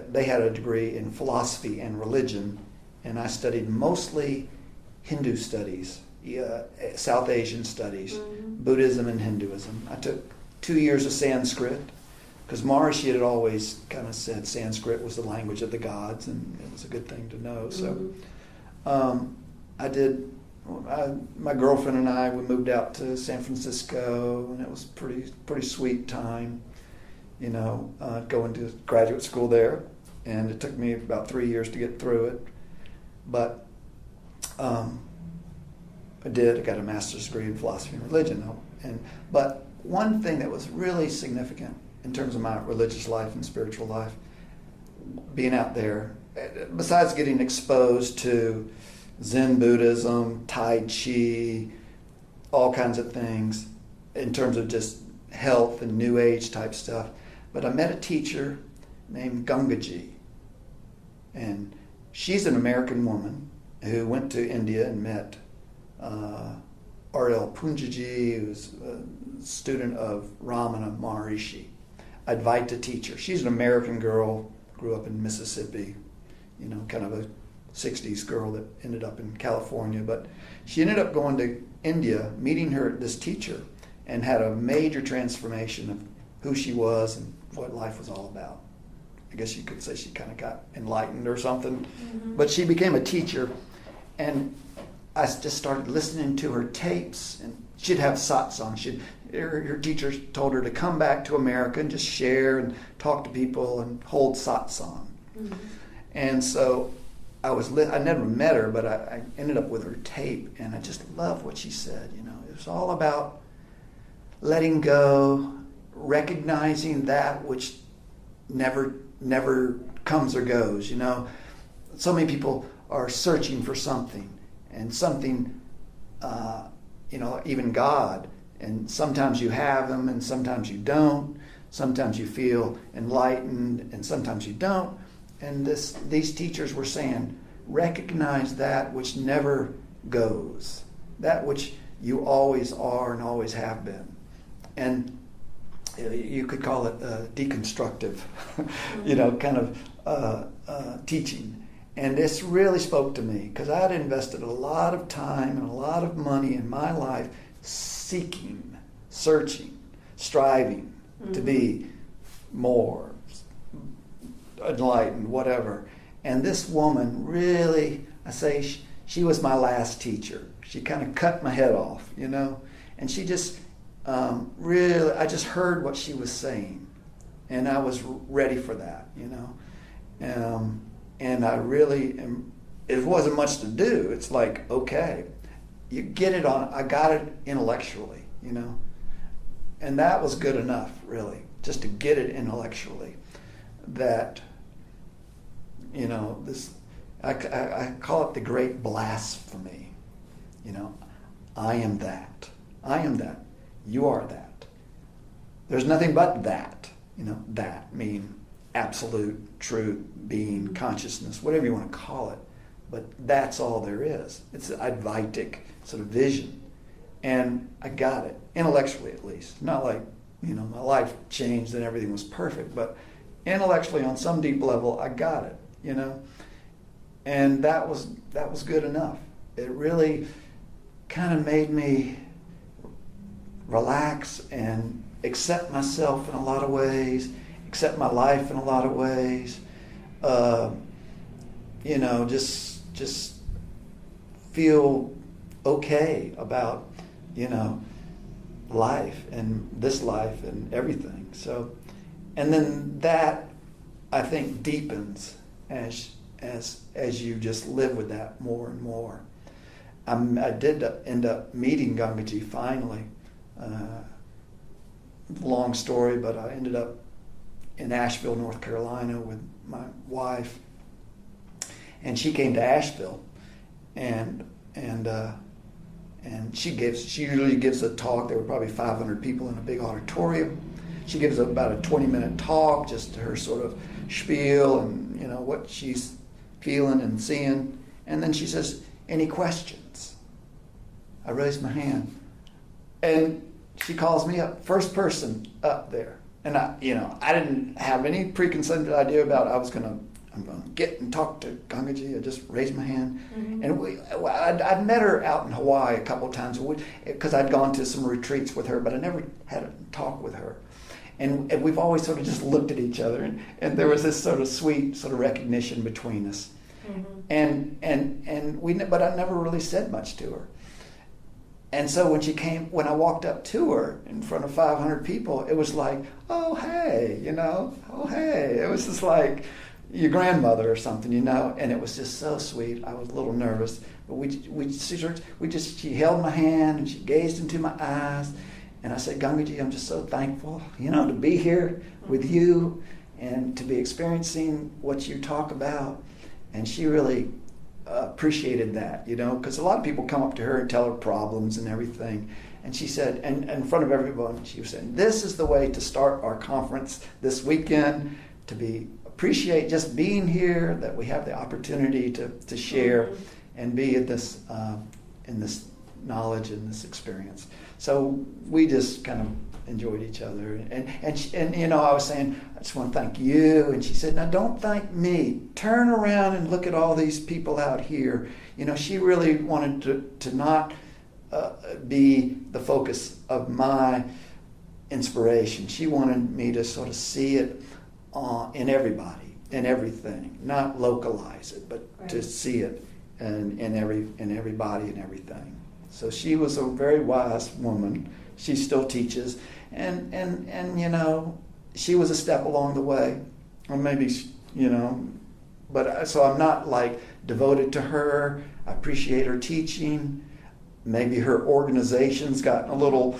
they had a degree in philosophy and religion, and I studied mostly Hindu studies, South Asian studies, Buddhism and Hinduism. I took 2 years of Sanskrit, because Maharishi had always kind of said Sanskrit was the language of the gods, and it was a good thing to know. So my girlfriend and I, we moved out to San Francisco, and it was pretty sweet time, going to graduate school there. And it took me about 3 years to get through it. But I got a master's degree in philosophy and religion. But one thing that was really significant in terms of my religious life and spiritual life, being out there, besides getting exposed to Zen Buddhism, Tai Chi, all kinds of things in terms of just health and New Age type stuff, but I met a teacher named Gangaji, and she's an American woman who went to India and met R.L. Punjaji, who's a student of Ramana Maharishi. Advaita teacher. She's an American girl, grew up in Mississippi, kind of a 60s girl that ended up in California. But she ended up going to India, meeting this teacher, and had a major transformation of who she was and what life was all about. I guess you could say she kind of got enlightened or something. But she became a teacher, and I just started listening to her tapes, and she'd have satsang. Her teacher told her to come back to America and just share and talk to people and hold satsang. And so I never met her, but I ended up with her tape, and I just loved what she said. It was all about letting go, recognizing that which never comes or goes. So many people are searching for something, and something, even God. And sometimes you have them, and sometimes you don't. Sometimes you feel enlightened, and sometimes you don't. And these teachers were saying, recognize that which never goes, that which you always are and always have been. And you could call it deconstructive, kind of teaching. And this really spoke to me, because I had invested a lot of time and a lot of money in my life seeking, searching, striving to be more enlightened, whatever. And this woman really, I say, she was my last teacher. She kind of cut my head off, and she just really, I just heard what she was saying, and I was ready for that, and I really, it wasn't much to do. It's like, okay, you get it on, I got it intellectually, and that was good enough, really, just to get it intellectually. That, this, I call it the great blasphemy. I am that. I am that. You are that. There's nothing but that. That mean absolute truth, being, consciousness, whatever you want to call it. But that's all there is. It's an Advaitic sort of vision. And I got it, intellectually at least. Not like, my life changed and everything was perfect, but intellectually on some deep level, I got it, And that was good enough. It really kind of made me relax and accept myself in a lot of ways, accept my life in a lot of ways. Just feel okay about, life and this life and everything. So, and then that, I think, deepens as you just live with that more and more. I did end up meeting Gangaji finally. Long story, but I ended up in Asheville, North Carolina with my wife, and she came to Asheville, and she usually gives a talk. There were probably 500 people in a big auditorium. She gives about a 20-minute talk, just her sort of spiel and what she's feeling and seeing. And then she says, "Any questions?" I raised my hand, and she calls me up, first person up there. And I didn't have any preconceived idea about I'm going to get and talk to Gangaji. I just raised my hand. Mm-hmm. And I'd met her out in Hawaii a couple of times because I'd gone to some retreats with her, but I never had a talk with her. And we've always sort of just looked at each other, and there was this sort of sweet sort of recognition between us. Mm-hmm. But I never really said much to her. And so when I walked up to her in front of 500 people, it was like, oh hey. It was just like your grandmother or something, and it was just so sweet. I was a little nervous, but she held my hand and she gazed into my eyes, and I said, Gangaji, I'm just so thankful, to be here with you and to be experiencing what you talk about. And she really appreciated that, because a lot of people come up to her and tell her problems and everything. And she said, and in front of everyone, she was saying, this is the way to start our conference this weekend, to appreciate just being here, that we have the opportunity to share and be in this knowledge and this experience. So we just kind of enjoyed each other. And I was saying, I just want to thank you. And she said, now don't thank me. Turn around and look at all these people out here. She really wanted to not be the focus of my inspiration. She wanted me to sort of see it in everybody, in everything, not localize it, but right. To see it in everybody and everything. So she was a very wise woman. She still teaches, and she was a step along the way, or maybe but so I'm not like devoted to her. I appreciate her teaching. Maybe her organization's gotten a little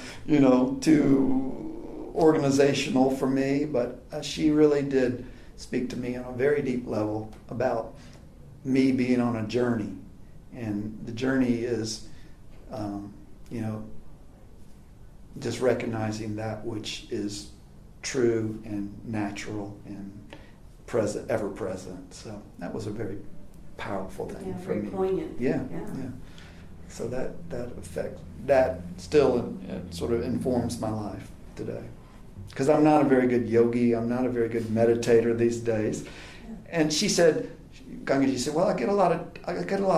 too organizational for me, but she really did speak to me on a very deep level about me being on a journey, and the journey is just recognizing that which is true and natural and present, ever present. So that was a very powerful thing for me. Very poignant. Yeah. So that still sort of informs my life today. Because I'm not a very good yogi, I'm not a very good meditator these days. Yeah. And she said, Gangaji said, well, I get a lot of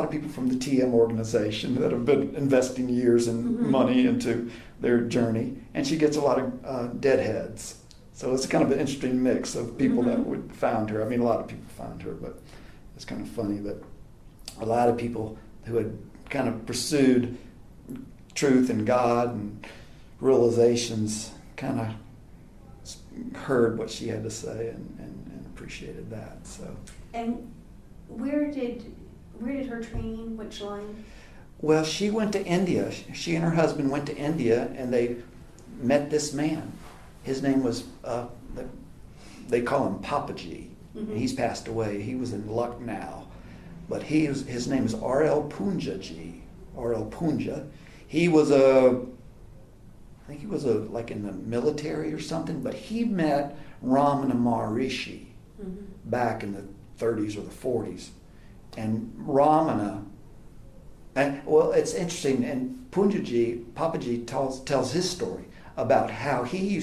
people from the TM organization that have been investing years and money into their journey, and she gets a lot of deadheads. So it's kind of an interesting mix of people that would found her. I mean, a lot of people found her, but it's kind of funny that a lot of people who had kind of pursued truth and God and realizations kind of heard what she had to say and appreciated that. So. And where did her training, which line? Well, she went to India. She and her husband went to India, and they met this man. His name was, they call him Papaji. Mm-hmm. And he's passed away. He was in Lucknow. But his name is R.L. Punjaji. R.L. Punja. He was I think he was like in the military or something, but he met Ramana Maharishi back in the 30s or the 40s. And Ramana, it's interesting, and Papaji tells his story about how he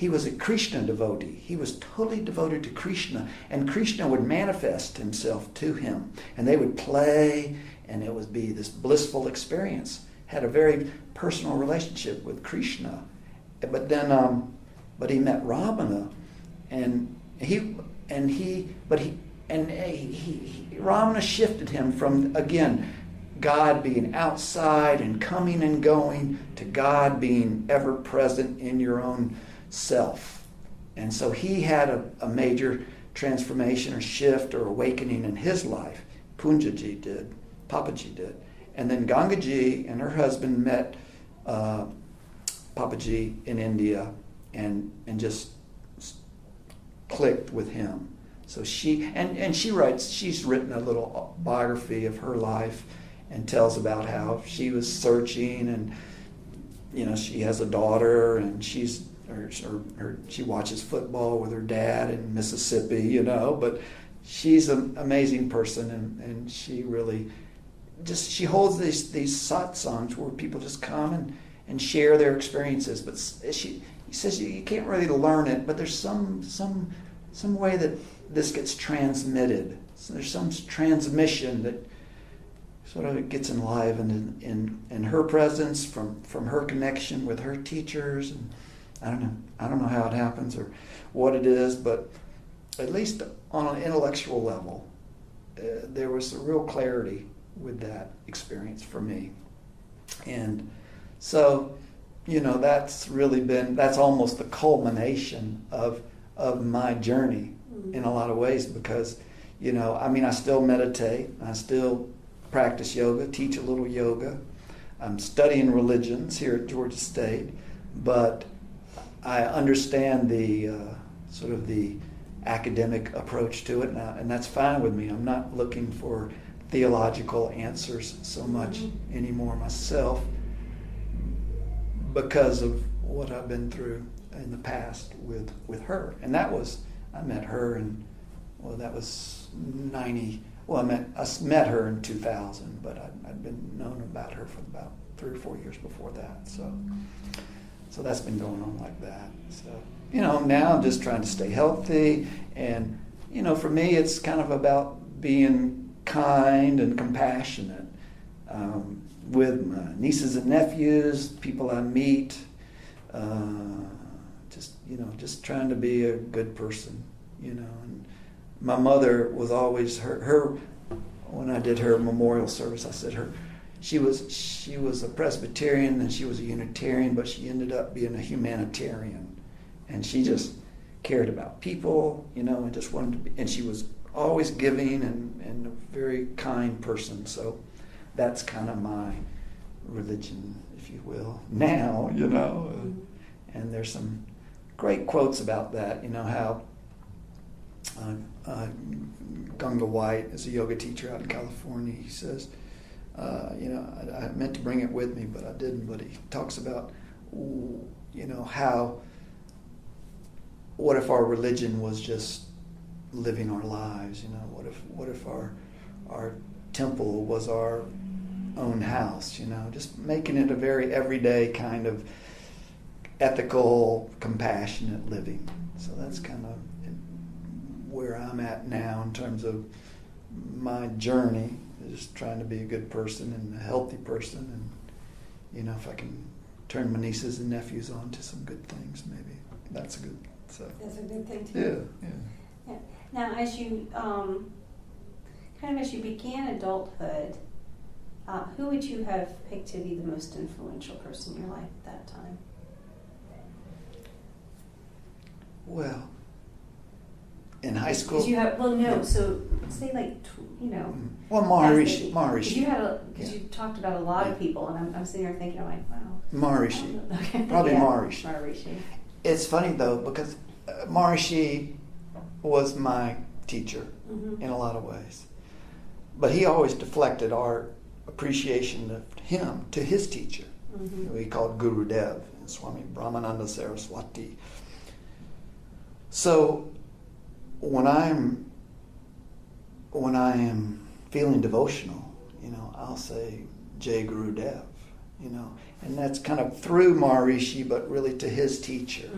was a Krishna devotee. He was totally devoted to Krishna, and Krishna would manifest himself to him, and they would play, and it would be this blissful experience. Had a very personal relationship with Krishna, but then, but he met Ramana, and Ramana shifted him from, again, God being outside and coming and going to God being ever present in your own self. And so he had a major transformation or shift or awakening in his life. Papaji did. And then Gangaji and her husband met Papaji in India and just clicked with him. So she's written a little biography of her life and tells about how she was searching, and she has a daughter, and she watches football with her dad in Mississippi, but she's an amazing person, and she really she holds these satsangs where people just come and share their experiences. But he says you can't really learn it, but there's some way that this gets transmitted. So there's some transmission that sort of gets enlivened in her presence from her connection with her teachers. And I don't know how it happens or what it is, but at least on an intellectual level, there was a real clarity with that experience for me. And so, that's almost the culmination of my journey in a lot of ways, because, I still meditate, I still practice yoga, teach a little yoga. I'm studying religions here at Georgia State, but I understand the sort of the academic approach to it, and that's fine with me. I'm not looking for theological answers so much anymore myself, because of what I've been through in the past with her. And I met her in, that was 90. Well, I met her in 2000, but I'd been known about her for about 3 or 4 years before that. So that's been going on like that. So, now I'm just trying to stay healthy. And, for me, it's kind of about being kind and compassionate with my nieces and nephews, people I meet. Just trying to be a good person, And my mother was always her. When I did her memorial service, I said she was a Presbyterian and she was a Unitarian, but she ended up being a humanitarian, and she just cared about people, and just wanted to be. And she was always giving and a very kind person. So that's kind of my religion, if you will, now, and there's some great quotes about that, how Gunga White is a yoga teacher out in California. He says, I meant to bring it with me, but I didn't, but he talks about, how, what if our religion was just living our lives, what if our temple was our own house, just making it a very everyday kind of ethical, compassionate living. So that's kind of where I'm at now in terms of my journey, is trying to be a good person and a healthy person, and if I can turn my nieces and nephews on to some good things, maybe that's a good. So that's a good thing too. Yeah. Now, as you as you began adulthood, who would you have picked to be the most influential person in your life at that time? Well, in high school. So say Well, Maharishi. Because you talked about a lot of people, and I'm sitting here thinking, I'm like, wow. Maharishi. Okay. Probably Yeah, Maharishi. Maharishi. It's funny though, because Maharishi was my teacher in a lot of ways, but he always deflected our appreciation of him to his teacher, who he called Guru Dev, Swami Brahmananda Saraswati. So when I am feeling devotional, I'll say Jai Guru Dev, and that's kind of through Maharishi, but really to his teacher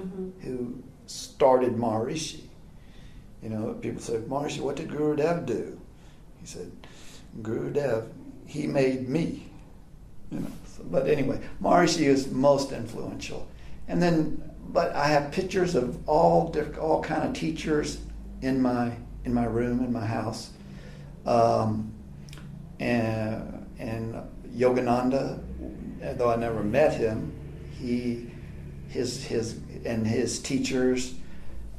who started Maharishi. People say, Maharishi, what did Guru Dev do? He said, Guru Dev, he made me. But anyway, Maharishi is most influential. And then, but I have pictures of all kind of teachers in my room, in my house. And Yogananda, though I never met him, his teachers,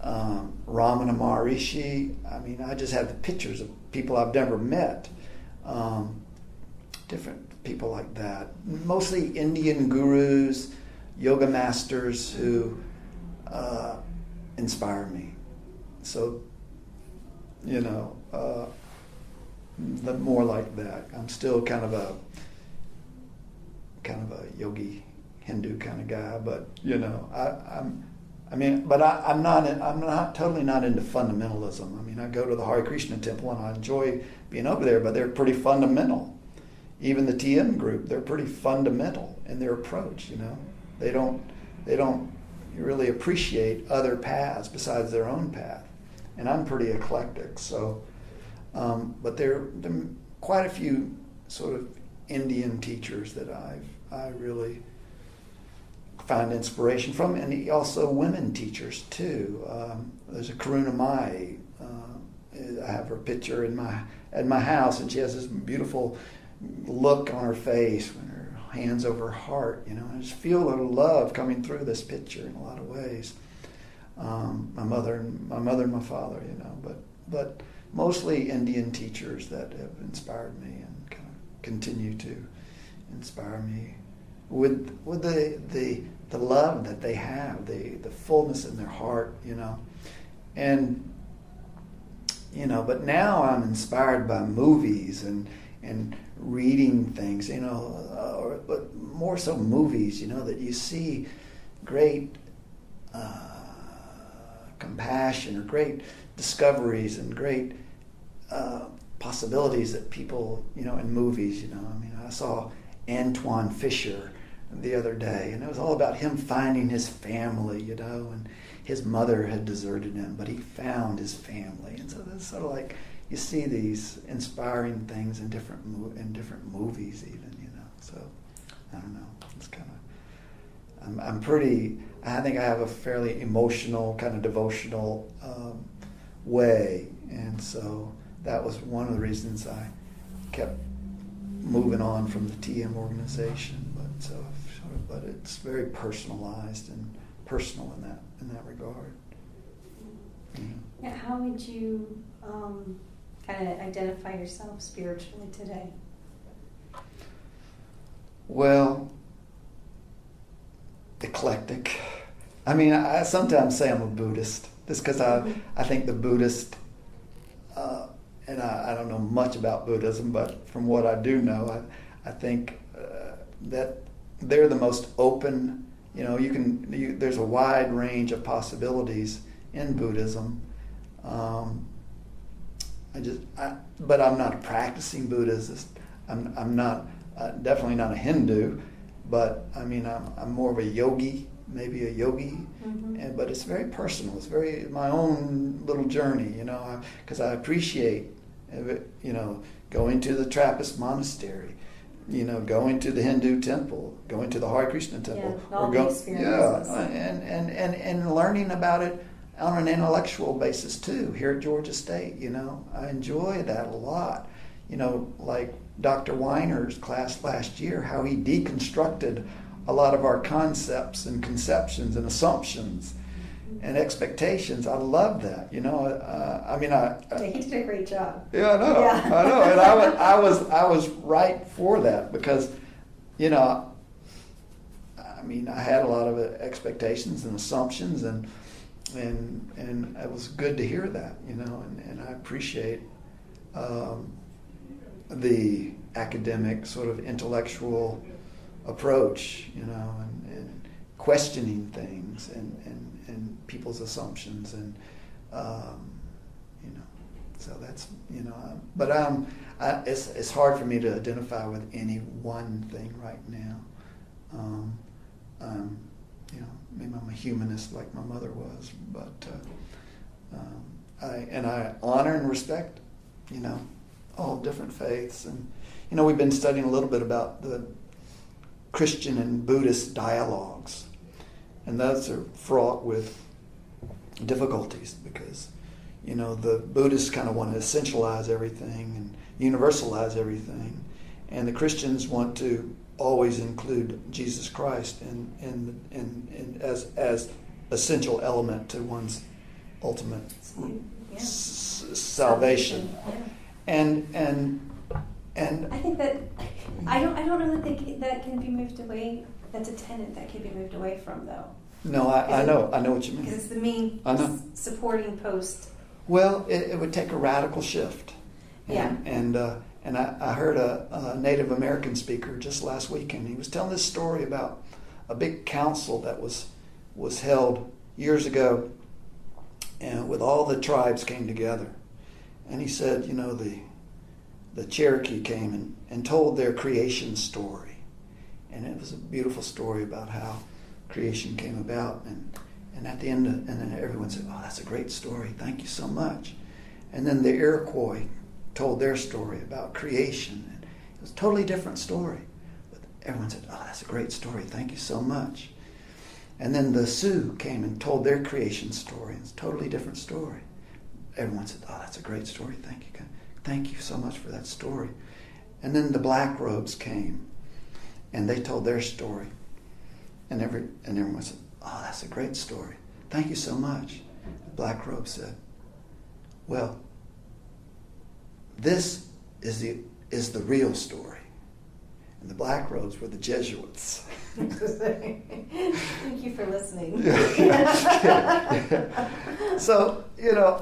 Ramana Maharishi. I just have the pictures of people I've never met, different people like that. Mostly Indian gurus, yoga masters who inspire me. So the more like that. I'm still kind of a yogi Hindu kind of guy, but I'm not totally not into fundamentalism. I mean, I go to the Hare Krishna temple and I enjoy being over there, but they're pretty fundamental. Even the TM group, they're pretty fundamental in their approach. They don't really appreciate other paths besides their own path, and I'm pretty eclectic. So, but there are quite a few sort of Indian teachers that I really find inspiration from, and also women teachers too. There's a Karuna Mai. I have her picture at my house, and she has this beautiful look on her face when her hands over her heart. I just feel her love coming through this picture in a lot of ways. My mother and my father, but mostly Indian teachers that have inspired me and kind of continue to inspire me with the love that they have, the fullness in their heart, and but now I'm inspired by movies and reading things, but more so movies, that you see great compassion or great discoveries and great possibilities that people, in movies, I saw Antoine Fisher the other day, and it was all about him finding his family, and his mother had deserted him, but he found his family. And so it's sort of like you see these inspiring things in different movies even, So I don't know. It's kind of I'm pretty. I think I have a fairly emotional, kind of devotional way, and so that was one of the reasons I kept moving on from the TM organization. But it's very personalized and personal in that regard. Yeah, how would you kind of identify yourself spiritually today? Well, eclectic. I mean, I sometimes say I'm a Buddhist, just because I think the Buddhist, and I don't know much about Buddhism, but from what I do know, I think that they're the most open. There's a wide range of possibilities in Buddhism. But I'm not a practicing Buddhist. I'm not definitely not a Hindu, but I mean I'm more of a yogi, maybe a yogi. Mm-hmm. But it's very personal. It's very my own little journey, because I appreciate, going to the Trappist monastery, going to the Hindu temple, going to the Hare Krishna temple, and learning about it on an intellectual basis too. Here at Georgia State, I enjoy that a lot. Like Dr. Weiner's class last year, how he deconstructed a lot of our concepts and conceptions and assumptions and expectations. I love that. He did a great job. Yeah, I know. Yeah. I know, and I was right for that because, I had a lot of expectations and assumptions, and it was good to hear that, and I appreciate the academic sort of intellectual approach, and questioning things and people's assumptions and so that's but it's hard for me to identify with any one thing right now. Maybe I'm a humanist like my mother was, but I honor and respect all different faiths, and we've been studying a little bit about the Christian and Buddhist dialogues, and those are fraught with difficulties because the Buddhists kind of want to essentialize everything and universalize everything, and the Christians want to always include Jesus Christ in as essential element to one's ultimate salvation. And I think that I don't know that that can be moved away. That's a tenet that can be moved away from, though. No, I know what you mean. Because it's the main supporting post Well, it would take a radical shift. Yeah. And I heard a Native American speaker just last weekend. He was telling this story about a big council that was held years ago, and with all the tribes came together. And he said, the Cherokee came and told their creation story. And it was a beautiful story about how creation came about. And at the end, and then everyone said, "Oh, that's a great story. Thank you so much." And then the Iroquois told their story about creation. And it was a totally different story. But everyone said, "Oh, that's a great story. Thank you so much." And then the Sioux came and told their creation story. It's a totally different story. Everyone said, "Oh, that's a great story. Thank you. Thank you so much for that story." And then the Black Robes came, and they told their story. And everyone said, "Oh, that's a great story. Thank you so much." The Black Robe said, "Well, this is the real story." And the Black Robes were the Jesuits. Thank you for listening. So,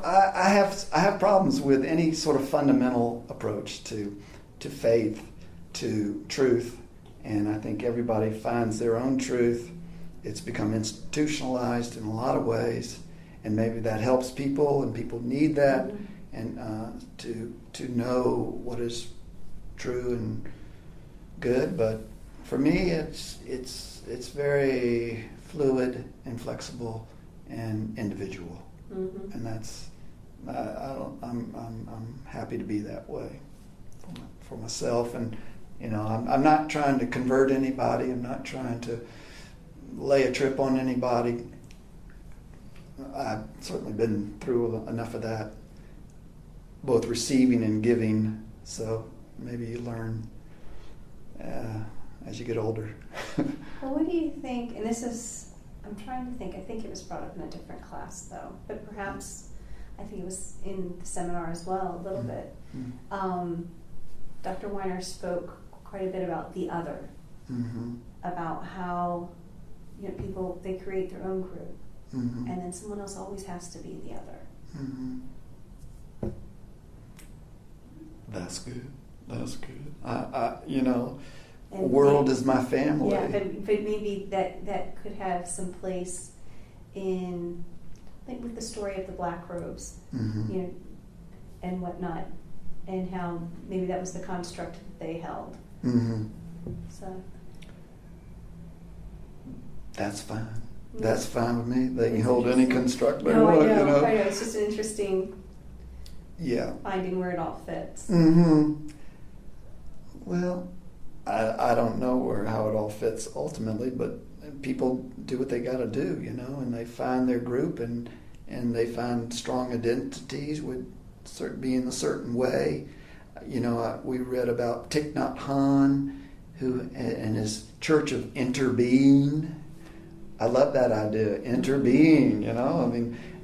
I have problems with any sort of fundamental approach to faith, to truth, and I think everybody finds their own truth. It's become institutionalized in a lot of ways, and maybe that helps people, and people need that, and to know what is true and good. But for me, it's very fluid and flexible and individual, and that's I'm happy to be that way for myself. And I'm not trying to convert anybody. I'm not trying to lay a trip on anybody. I've certainly been through enough of that, both receiving and giving. So maybe you learn as you get older. Well, what do you think, and I'm trying to think, I think it was brought up in a different class though, but perhaps, I think it was in the seminar as well, a little bit. Dr. Weiner spoke quite a bit about the other, about how people, they create their own group, and then someone else always has to be the other. That's good. The world is my family. Yeah, but maybe that could have some place in, like with the story of the Black Robes, and whatnot, and how maybe that was the construct that they held. So that's fine. That's fine with me. They can hold any construct they I want. know. It's just an interesting finding where it all fits. Well, I don't know how it all fits ultimately, but people do what they got to do, and they find their group, and they find strong identities with being a certain way. We read about Thich Nhat Hanh, who and his Church of Interbeing. I love that idea, interbeing.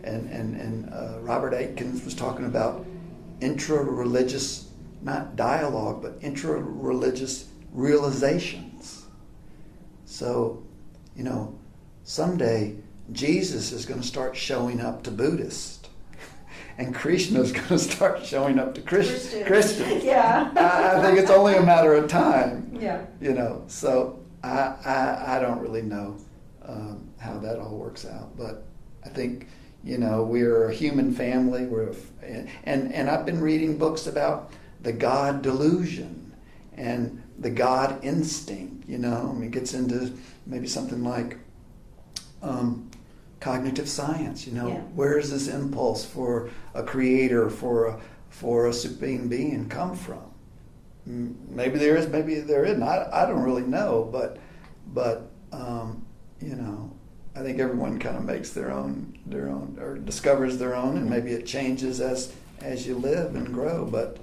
And Robert Atkins was talking about intra-religious, not dialogue, but intra-religious realizations. So, someday Jesus is going to start showing up to Buddhists, and Krishna is going to start showing up to Christians. Yeah. I think it's only a matter of time. Yeah. So I don't really know how that all works out, but I think we're a human family. And I've been reading books about the God Delusion and the God instinct. It gets into maybe something like cognitive science. Where does this impulse for a creator, for a supreme being come from? Maybe there is, maybe there isn't. I don't really know, but I think everyone kind of makes their own, or discovers their own, and maybe it changes as you live and grow. But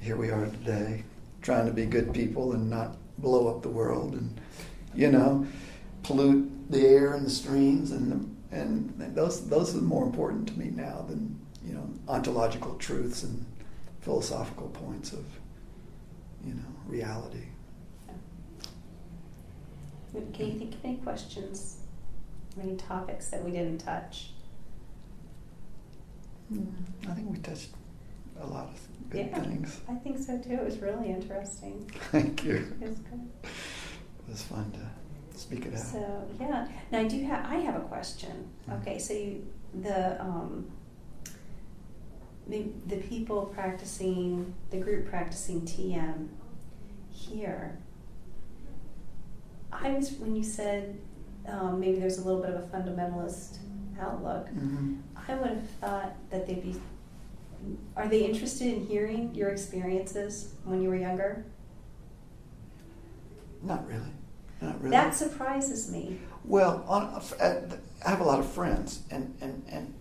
here we are today, trying to be good people and not blow up the world, and pollute the air and the streams, and those are more important to me now than ontological truths and philosophical points of reality. Can you think of any questions? Any topics that we didn't touch? I think we touched a lot of good Yeah, things. I think so too. It was really interesting. Thank you. It was good. It was fun to speak it out. So yeah. Now I have a question. Okay, so the people practicing, the group practicing TM here, when you said maybe there's a little bit of a fundamentalist outlook, I would have thought that are they interested in hearing your experiences when you were younger? Not really. Not really. That surprises me. Well, I have a lot of friends, and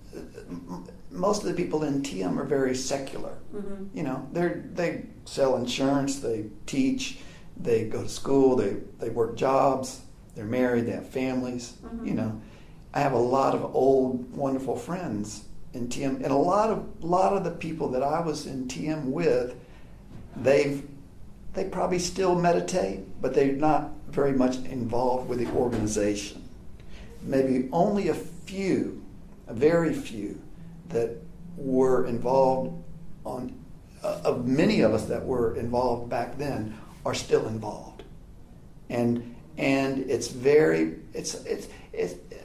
most of the people in TM are very secular. Mm-hmm. You know, they sell insurance, they teach, they go to school, they work jobs, they're married, they have families. Mm-hmm. You know, I have a lot of old, wonderful friends in TM, and a lot of the people that I was in TM with, they probably still meditate, but they're not very much involved with the organization. Maybe only a very few, that were involved of many of us that were involved back then are still involved. And it's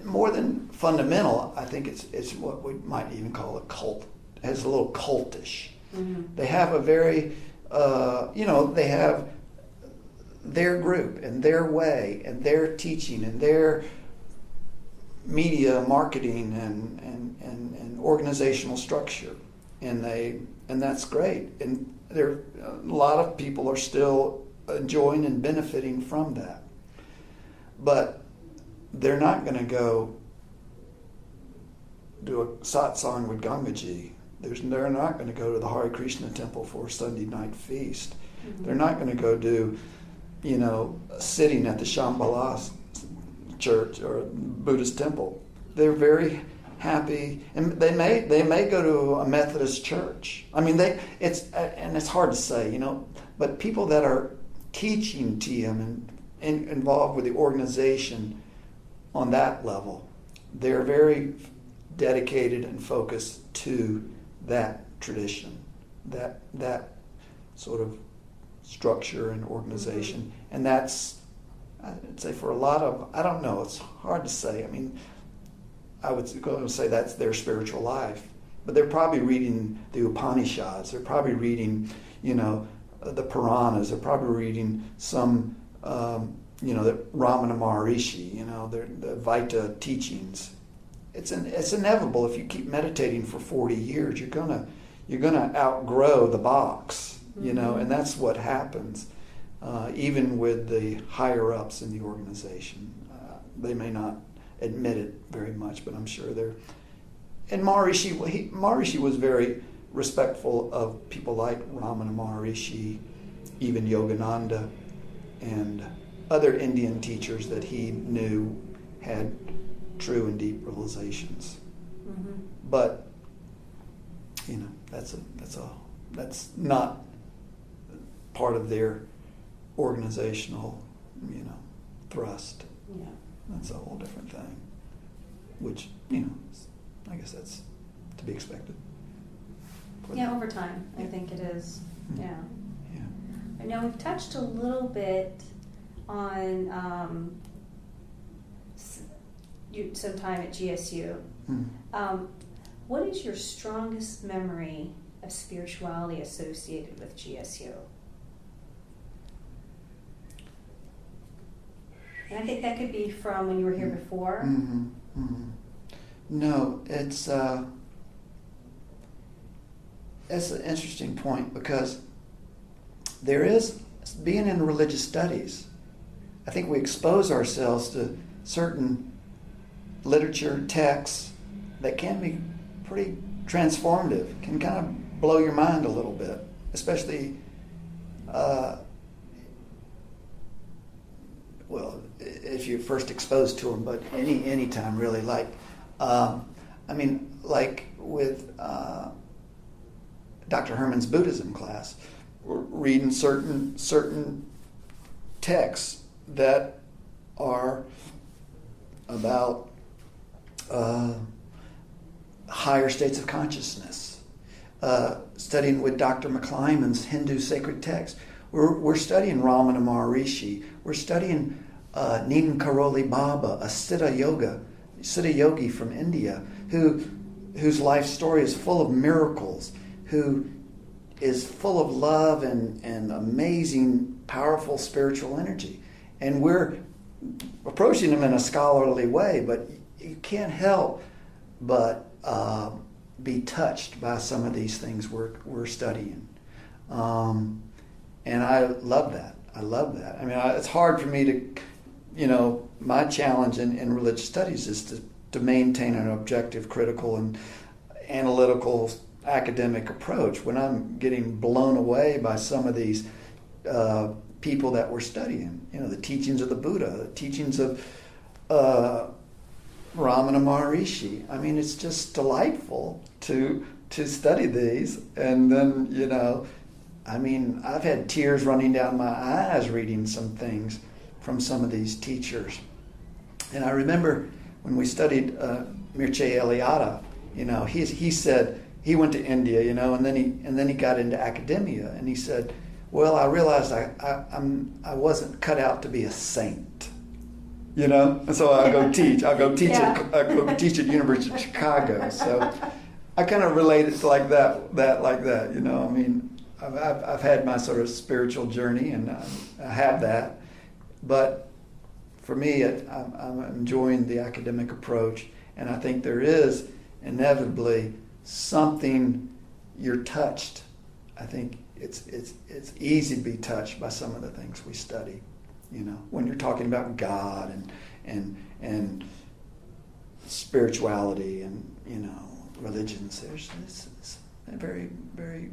more than fundamental. I think it's what we might even call a cult. It's a little cultish. Mm-hmm. They have a very, they have their group and their way and their teaching and their media marketing and organizational structure, and that's great. And a lot of people are still enjoying and benefiting from that. But they're not going to go do a satsang with Gangaji. They're not going to go to the Hare Krishna temple for a Sunday night feast. Mm-hmm. They're not going to go do, sitting at the Shambhala church or Buddhist temple. They're very happy, and they may go to a Methodist church. I mean, it's hard to say, but people that are teaching TM and involved with the organization on that level, they're very dedicated and focused to that tradition, that sort of structure and organization. Mm-hmm. And that's, I'd say, for a lot of, I don't know, it's hard to say. I mean, I would go and say that's their spiritual life, but they're probably reading the Upanishads. They're probably reading, the Puranas. They're probably reading some, the Ramana Maharishi, the Vaita teachings. It's inevitable. If you keep meditating for 40 years, you're gonna outgrow the box, Mm-hmm. and that's what happens. Even with the higher ups in the organization, they may not admit it very much, but I'm sure they're. And Maharishi was very respectful of people like Ramana Maharishi, even Yogananda, and other Indian teachers that he knew had true and deep realizations. Mm-hmm. But that's not part of their organizational thrust. Yeah. That's a whole different thing, which I guess that's to be expected. Yeah, over time, I think it is. Mm-hmm. Yeah. Yeah. Now we've touched a little bit on some time at GSU. Mm-hmm. What is your strongest memory of spirituality associated with GSU? And I think that could be from when you were here before. Mm-hmm. Mm-hmm. No, it's an interesting point, because there is, being in religious studies, I think we expose ourselves to certain literature, texts that can be pretty transformative, can kind of blow your mind a little bit, especially if you're first exposed to them, but any time really, like with Dr. Herman's Buddhism class, we're reading certain texts that are about higher states of consciousness. Studying with Dr. McClymon's Hindu sacred text. We're studying Ramana Maharishi. We're studying Neem Karoli Baba, a Siddha yogi from India, whose life story is full of miracles, who is full of love and amazing, powerful spiritual energy. And we're approaching him in a scholarly way, but you can't help but be touched by some of these things we're studying. And I love that. I mean, it's hard for me to, my challenge in religious studies is to maintain an objective, critical, and analytical academic approach when I'm getting blown away by some of these people that we're studying. The teachings of the Buddha, the teachings of Ramana Maharishi. I mean, it's just delightful to study these. And then, I've had tears running down my eyes reading some things from some of these teachers. And I remember when we studied Mircea Eliade, he said he went to India, and then he got into academia, and he said, well, I realized I wasn't cut out to be a saint, and so I go teach at University of Chicago. So I kind of relate it to like that. I've had my sort of spiritual journey, and I have that, but for me, I'm enjoying the academic approach, and I think there is inevitably something you're touched. I think it's easy to be touched by some of the things we study. When you're talking about God and spirituality and religions, there's very, very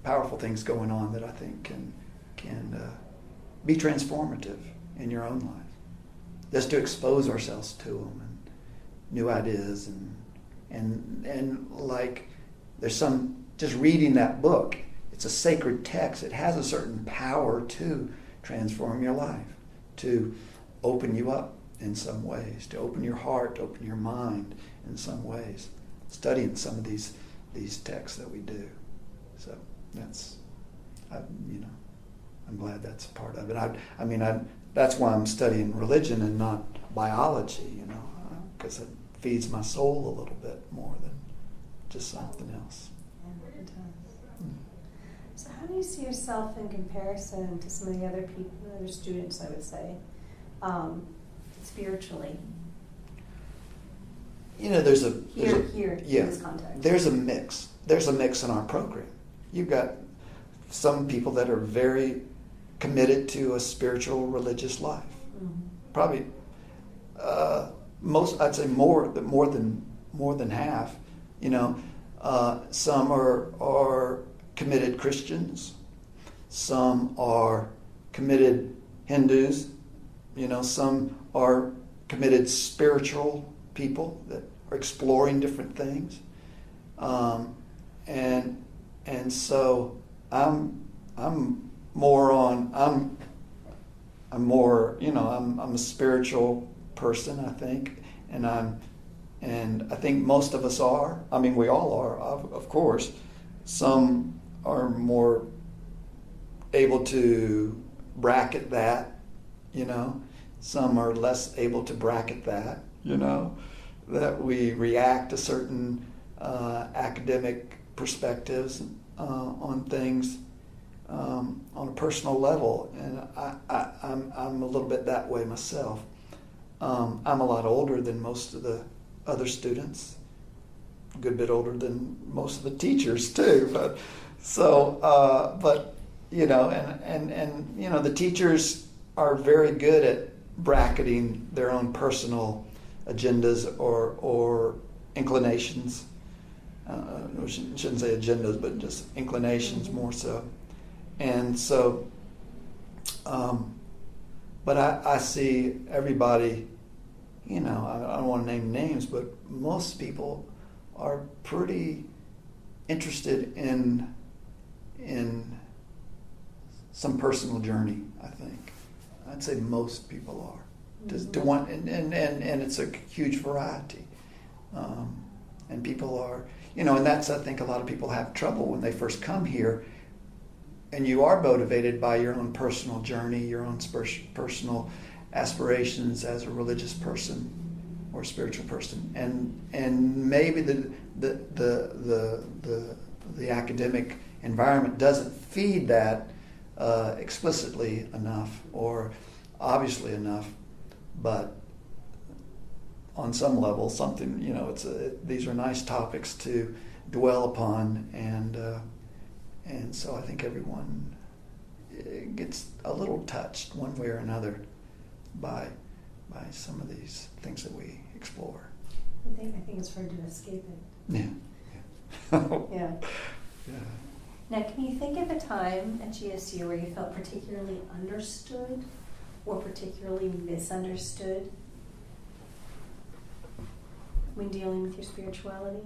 powerful things going on that I think can be transformative in your own life. Just to expose ourselves to them and new ideas and like there's some, just reading that book, it's a sacred text. It has a certain power to transform your life, to open you up in some ways, to open your heart, to open your mind in some ways. Studying some of these texts that we do. So I'm glad that's a part of it. That's why I'm studying religion and not biology, because it feeds my soul a little bit more than just something else. Yeah, it does. So how do you see yourself in comparison to some of the other people, other students, I would say, spiritually? There's a Here, in this context. There's a mix. There's a mix in our program. You've got some people that are very committed to a spiritual religious life. Mm-hmm. Probably I'd say more than half. Some are committed Christians. Some are committed Hindus. Some are committed spiritual people that are exploring different things. And so I'm a spiritual person, I think, and I think most of us are. We all are, of course. Some are more able to bracket that, Some are less able to bracket that, that we react to certain academic perspectives on things on a personal level, and I'm a little bit that way myself. I'm a lot older than most of the other students, a good bit older than most of the teachers too. But the teachers are very good at bracketing their own personal agendas or inclinations. I shouldn't say agendas, but just inclinations more so. And so, but I see everybody, I don't want to name names, but most people are pretty interested in some personal journey, I think. I'd say most people are. to want, and it's a huge variety. And people are, and that's, I think a lot of people have trouble when they first come here, and you are motivated by your own personal journey, your own personal aspirations as a religious person or a spiritual person, and maybe the academic environment doesn't feed that explicitly enough or obviously enough, but on some level, something, these are nice topics to dwell upon, and so I think everyone gets a little touched one way or another by some of these things that we explore. I think it's hard to escape it. Yeah. Yeah. Yeah. Now, can you think of a time at GSU where you felt particularly understood or particularly misunderstood when dealing with your spirituality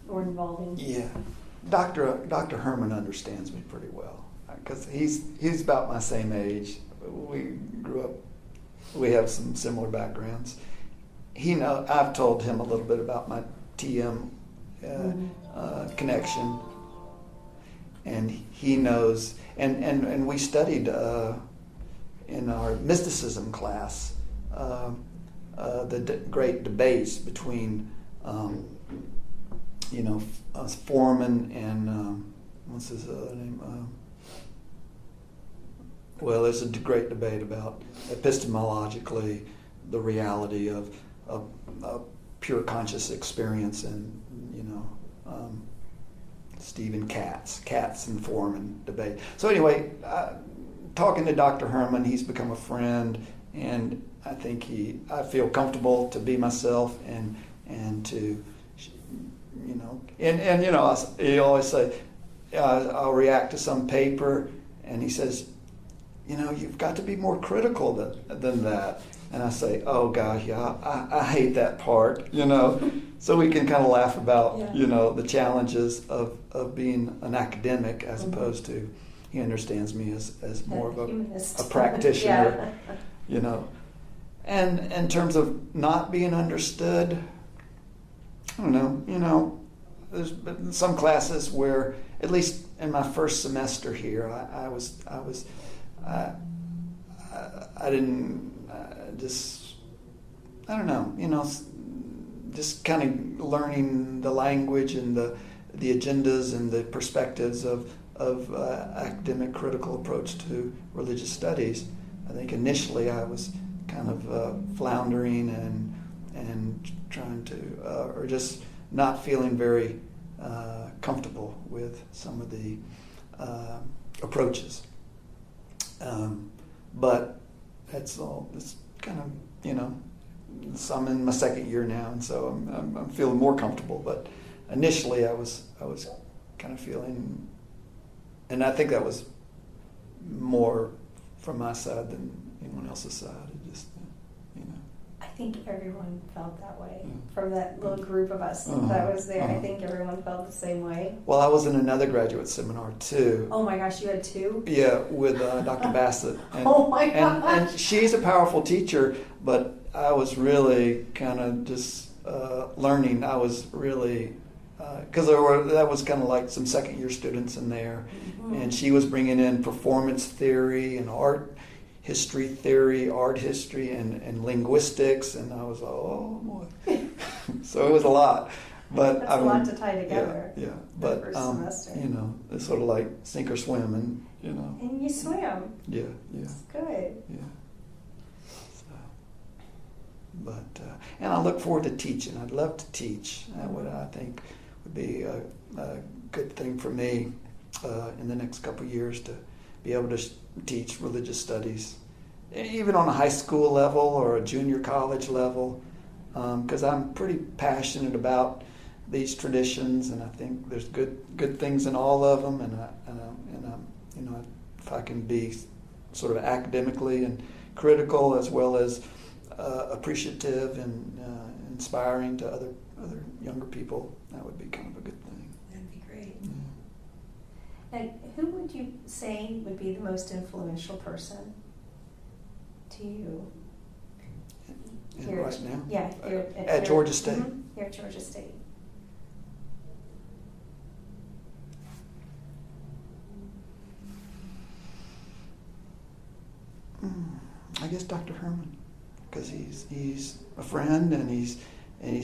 or involving? Yeah, Dr. Herman understands me pretty well because he's about my same age. We grew up. We have some similar backgrounds. I've told him a little bit about my TM connection, and he knows. And we studied in our mysticism class. The great debates between, Foreman and what's his other name? Well, there's a great debate about epistemologically the reality of pure conscious experience, and Stephen Katz and Foreman debate. So anyway, talking to Dr. Herman, he's become a friend, and I think I feel comfortable to be myself and to, he always say, I'll react to some paper, and he says, you've got to be more critical than that. And I say, oh gosh, yeah, I hate that part, So we can kind of laugh about, the challenges of being an academic as opposed to, he understands me as more of a practitioner, And in terms of not being understood, I don't know, there's been some classes where, at least in my first semester here, I just kind of learning the language and the agendas and the perspectives of academic critical approach to religious studies. I think initially I was kind of floundering and trying to, or just not feeling very comfortable with some of the approaches. But it's kind of, so I'm in my second year now, and so I'm feeling more comfortable. But initially I was kind of feeling, and I think that was more from my side than anyone else's side. It just, I think everyone felt that way. From that little group of us that was there, I think everyone felt the same way. Well, I was in another graduate seminar too. Oh my gosh, you had two? Yeah, with Dr. Bassett. And, oh my gosh. And she's a powerful teacher, but I was really kind of just learning. I was really, because that was kind of like some second year students in there, and she was bringing in performance theory and art history theory, art history, and linguistics, and I was like, oh boy. So it was a lot. But that's a lot to tie together. Yeah. But first semester. It's sort of like sink or swim, and And you swam. Yeah. It's good. Yeah. So, but and I look forward to teaching. I'd love to teach. That would, I think, would be a good thing for me in the next couple of years, to be able to teach religious studies, even on a high school level or a junior college level, because I'm pretty passionate about these traditions, and I think there's good things in all of them, and if I can be sort of academically and critical as well as appreciative and inspiring to other younger people, that would be kind of a good thing. That'd be great. Now, who would you say would be the most influential person do you And right now? Yeah, here At Georgia State. Mhm, here at Georgia State. I guess Dr. Herman, because he's a friend and he's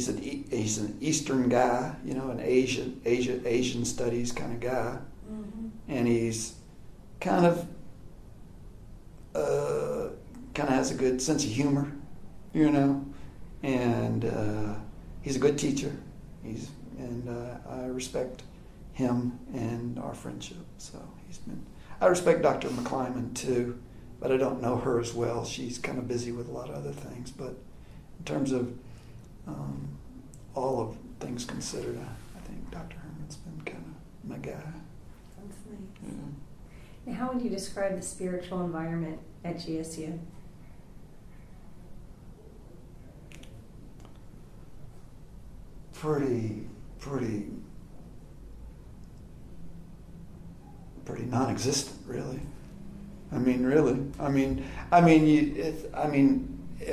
an Eastern guy, you know, an Asian studies kind of guy, and he's kind of has a good sense of humor, you know, and he's a good teacher. I respect him and our friendship. So I respect Dr. McClyman too, but I don't know her as well. She's kind of busy with a lot of other things. But in terms of all of things considered, I think Dr. Herman's been kind of my guy. That's nice. Yeah. Now, how would you describe the spiritual environment at GSU? Pretty non-existent, really. I mean, really.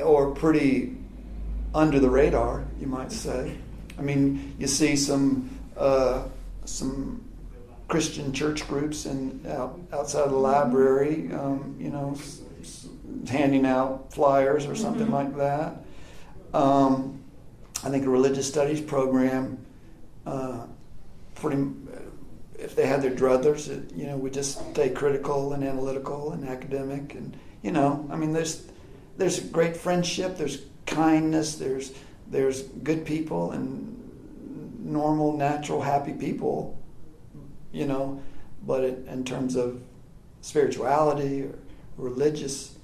Or pretty under the radar, you might say. I mean, you see some Christian church groups outside of the library, you know, handing out flyers or something like that. I think a religious studies program, if they had their druthers, you know, would just stay critical and analytical and academic, and you know, I mean, there's great friendship, there's kindness, there's good people and normal, natural, happy people, you know, but in terms of spirituality or religious,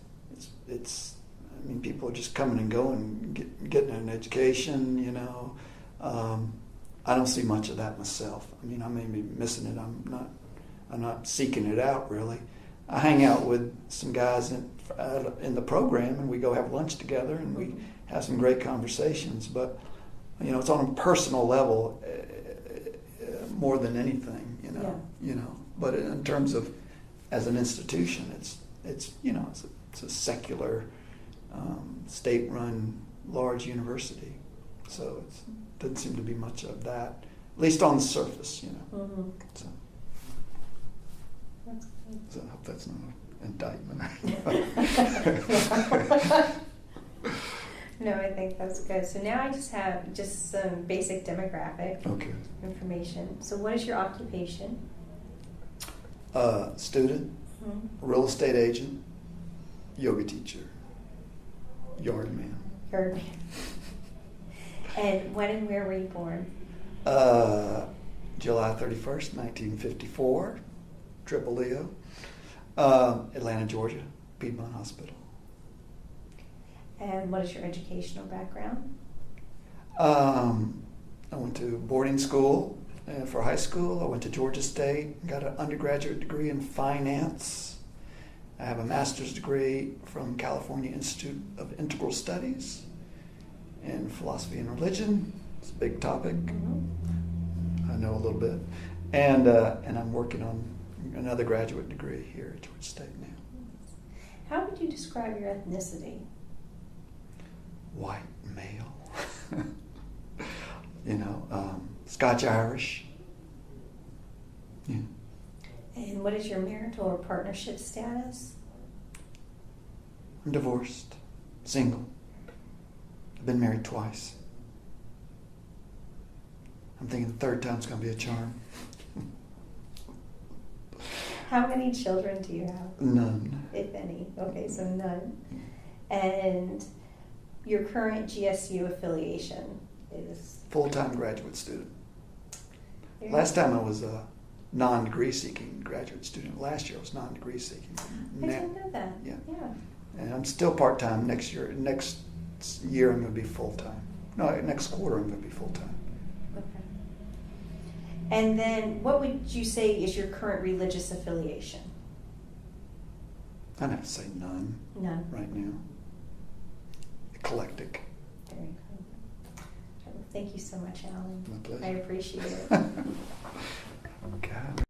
it's I mean, people are just coming and going, getting an education, you know. I don't see much of that myself. I mean, I may be missing it. I'm not seeking it out, really. I hang out with some guys in the program, and we go have lunch together, and we have some great conversations. But, you know, it's on a personal level more than anything, you know. Yeah. You know. But in terms of as an institution, it's you know, it's a secular, state-run, large university. So it doesn't seem to be much of that, at least on the surface, you know. Mm-hmm. So, That's good. so I hope that's not an indictment. No, I think that's good. So now I just have some basic demographic Okay. information. So what is your occupation? Student, real estate agent, yoga teacher, yard man. Your And when and where were you born? July 31st, 1954, Triple Leo, Atlanta, Georgia, Piedmont Hospital. And what is your educational background? I went to boarding school for high school. I went to Georgia State, got an undergraduate degree in finance. I have a master's degree from California Institute of Integral Studies in philosophy and religion. It's a big topic. I know a little bit. And I'm working on another graduate degree here at Georgia State now. How would you describe your ethnicity? White male. You know, Scotch-Irish. Yeah. And what is your marital or partnership status? I'm divorced, single. I've been married twice. I'm thinking the third time's going to be a charm. How many children do you have? None. If any. Okay, so none. And your current GSU affiliation is? Full-time graduate student. Last time I was a non-degree seeking graduate student. Last year I was non-degree seeking. I didn't know that. Yeah. Yeah. And I'm still part-time next year. Next year I'm going to be full-time. No, next quarter I'm going to be full-time. Okay. And then what would you say is your current religious affiliation? I'd have to say none None. right now. Eclectic. Very good. Thank you so much, Alan. My pleasure. I appreciate it. God.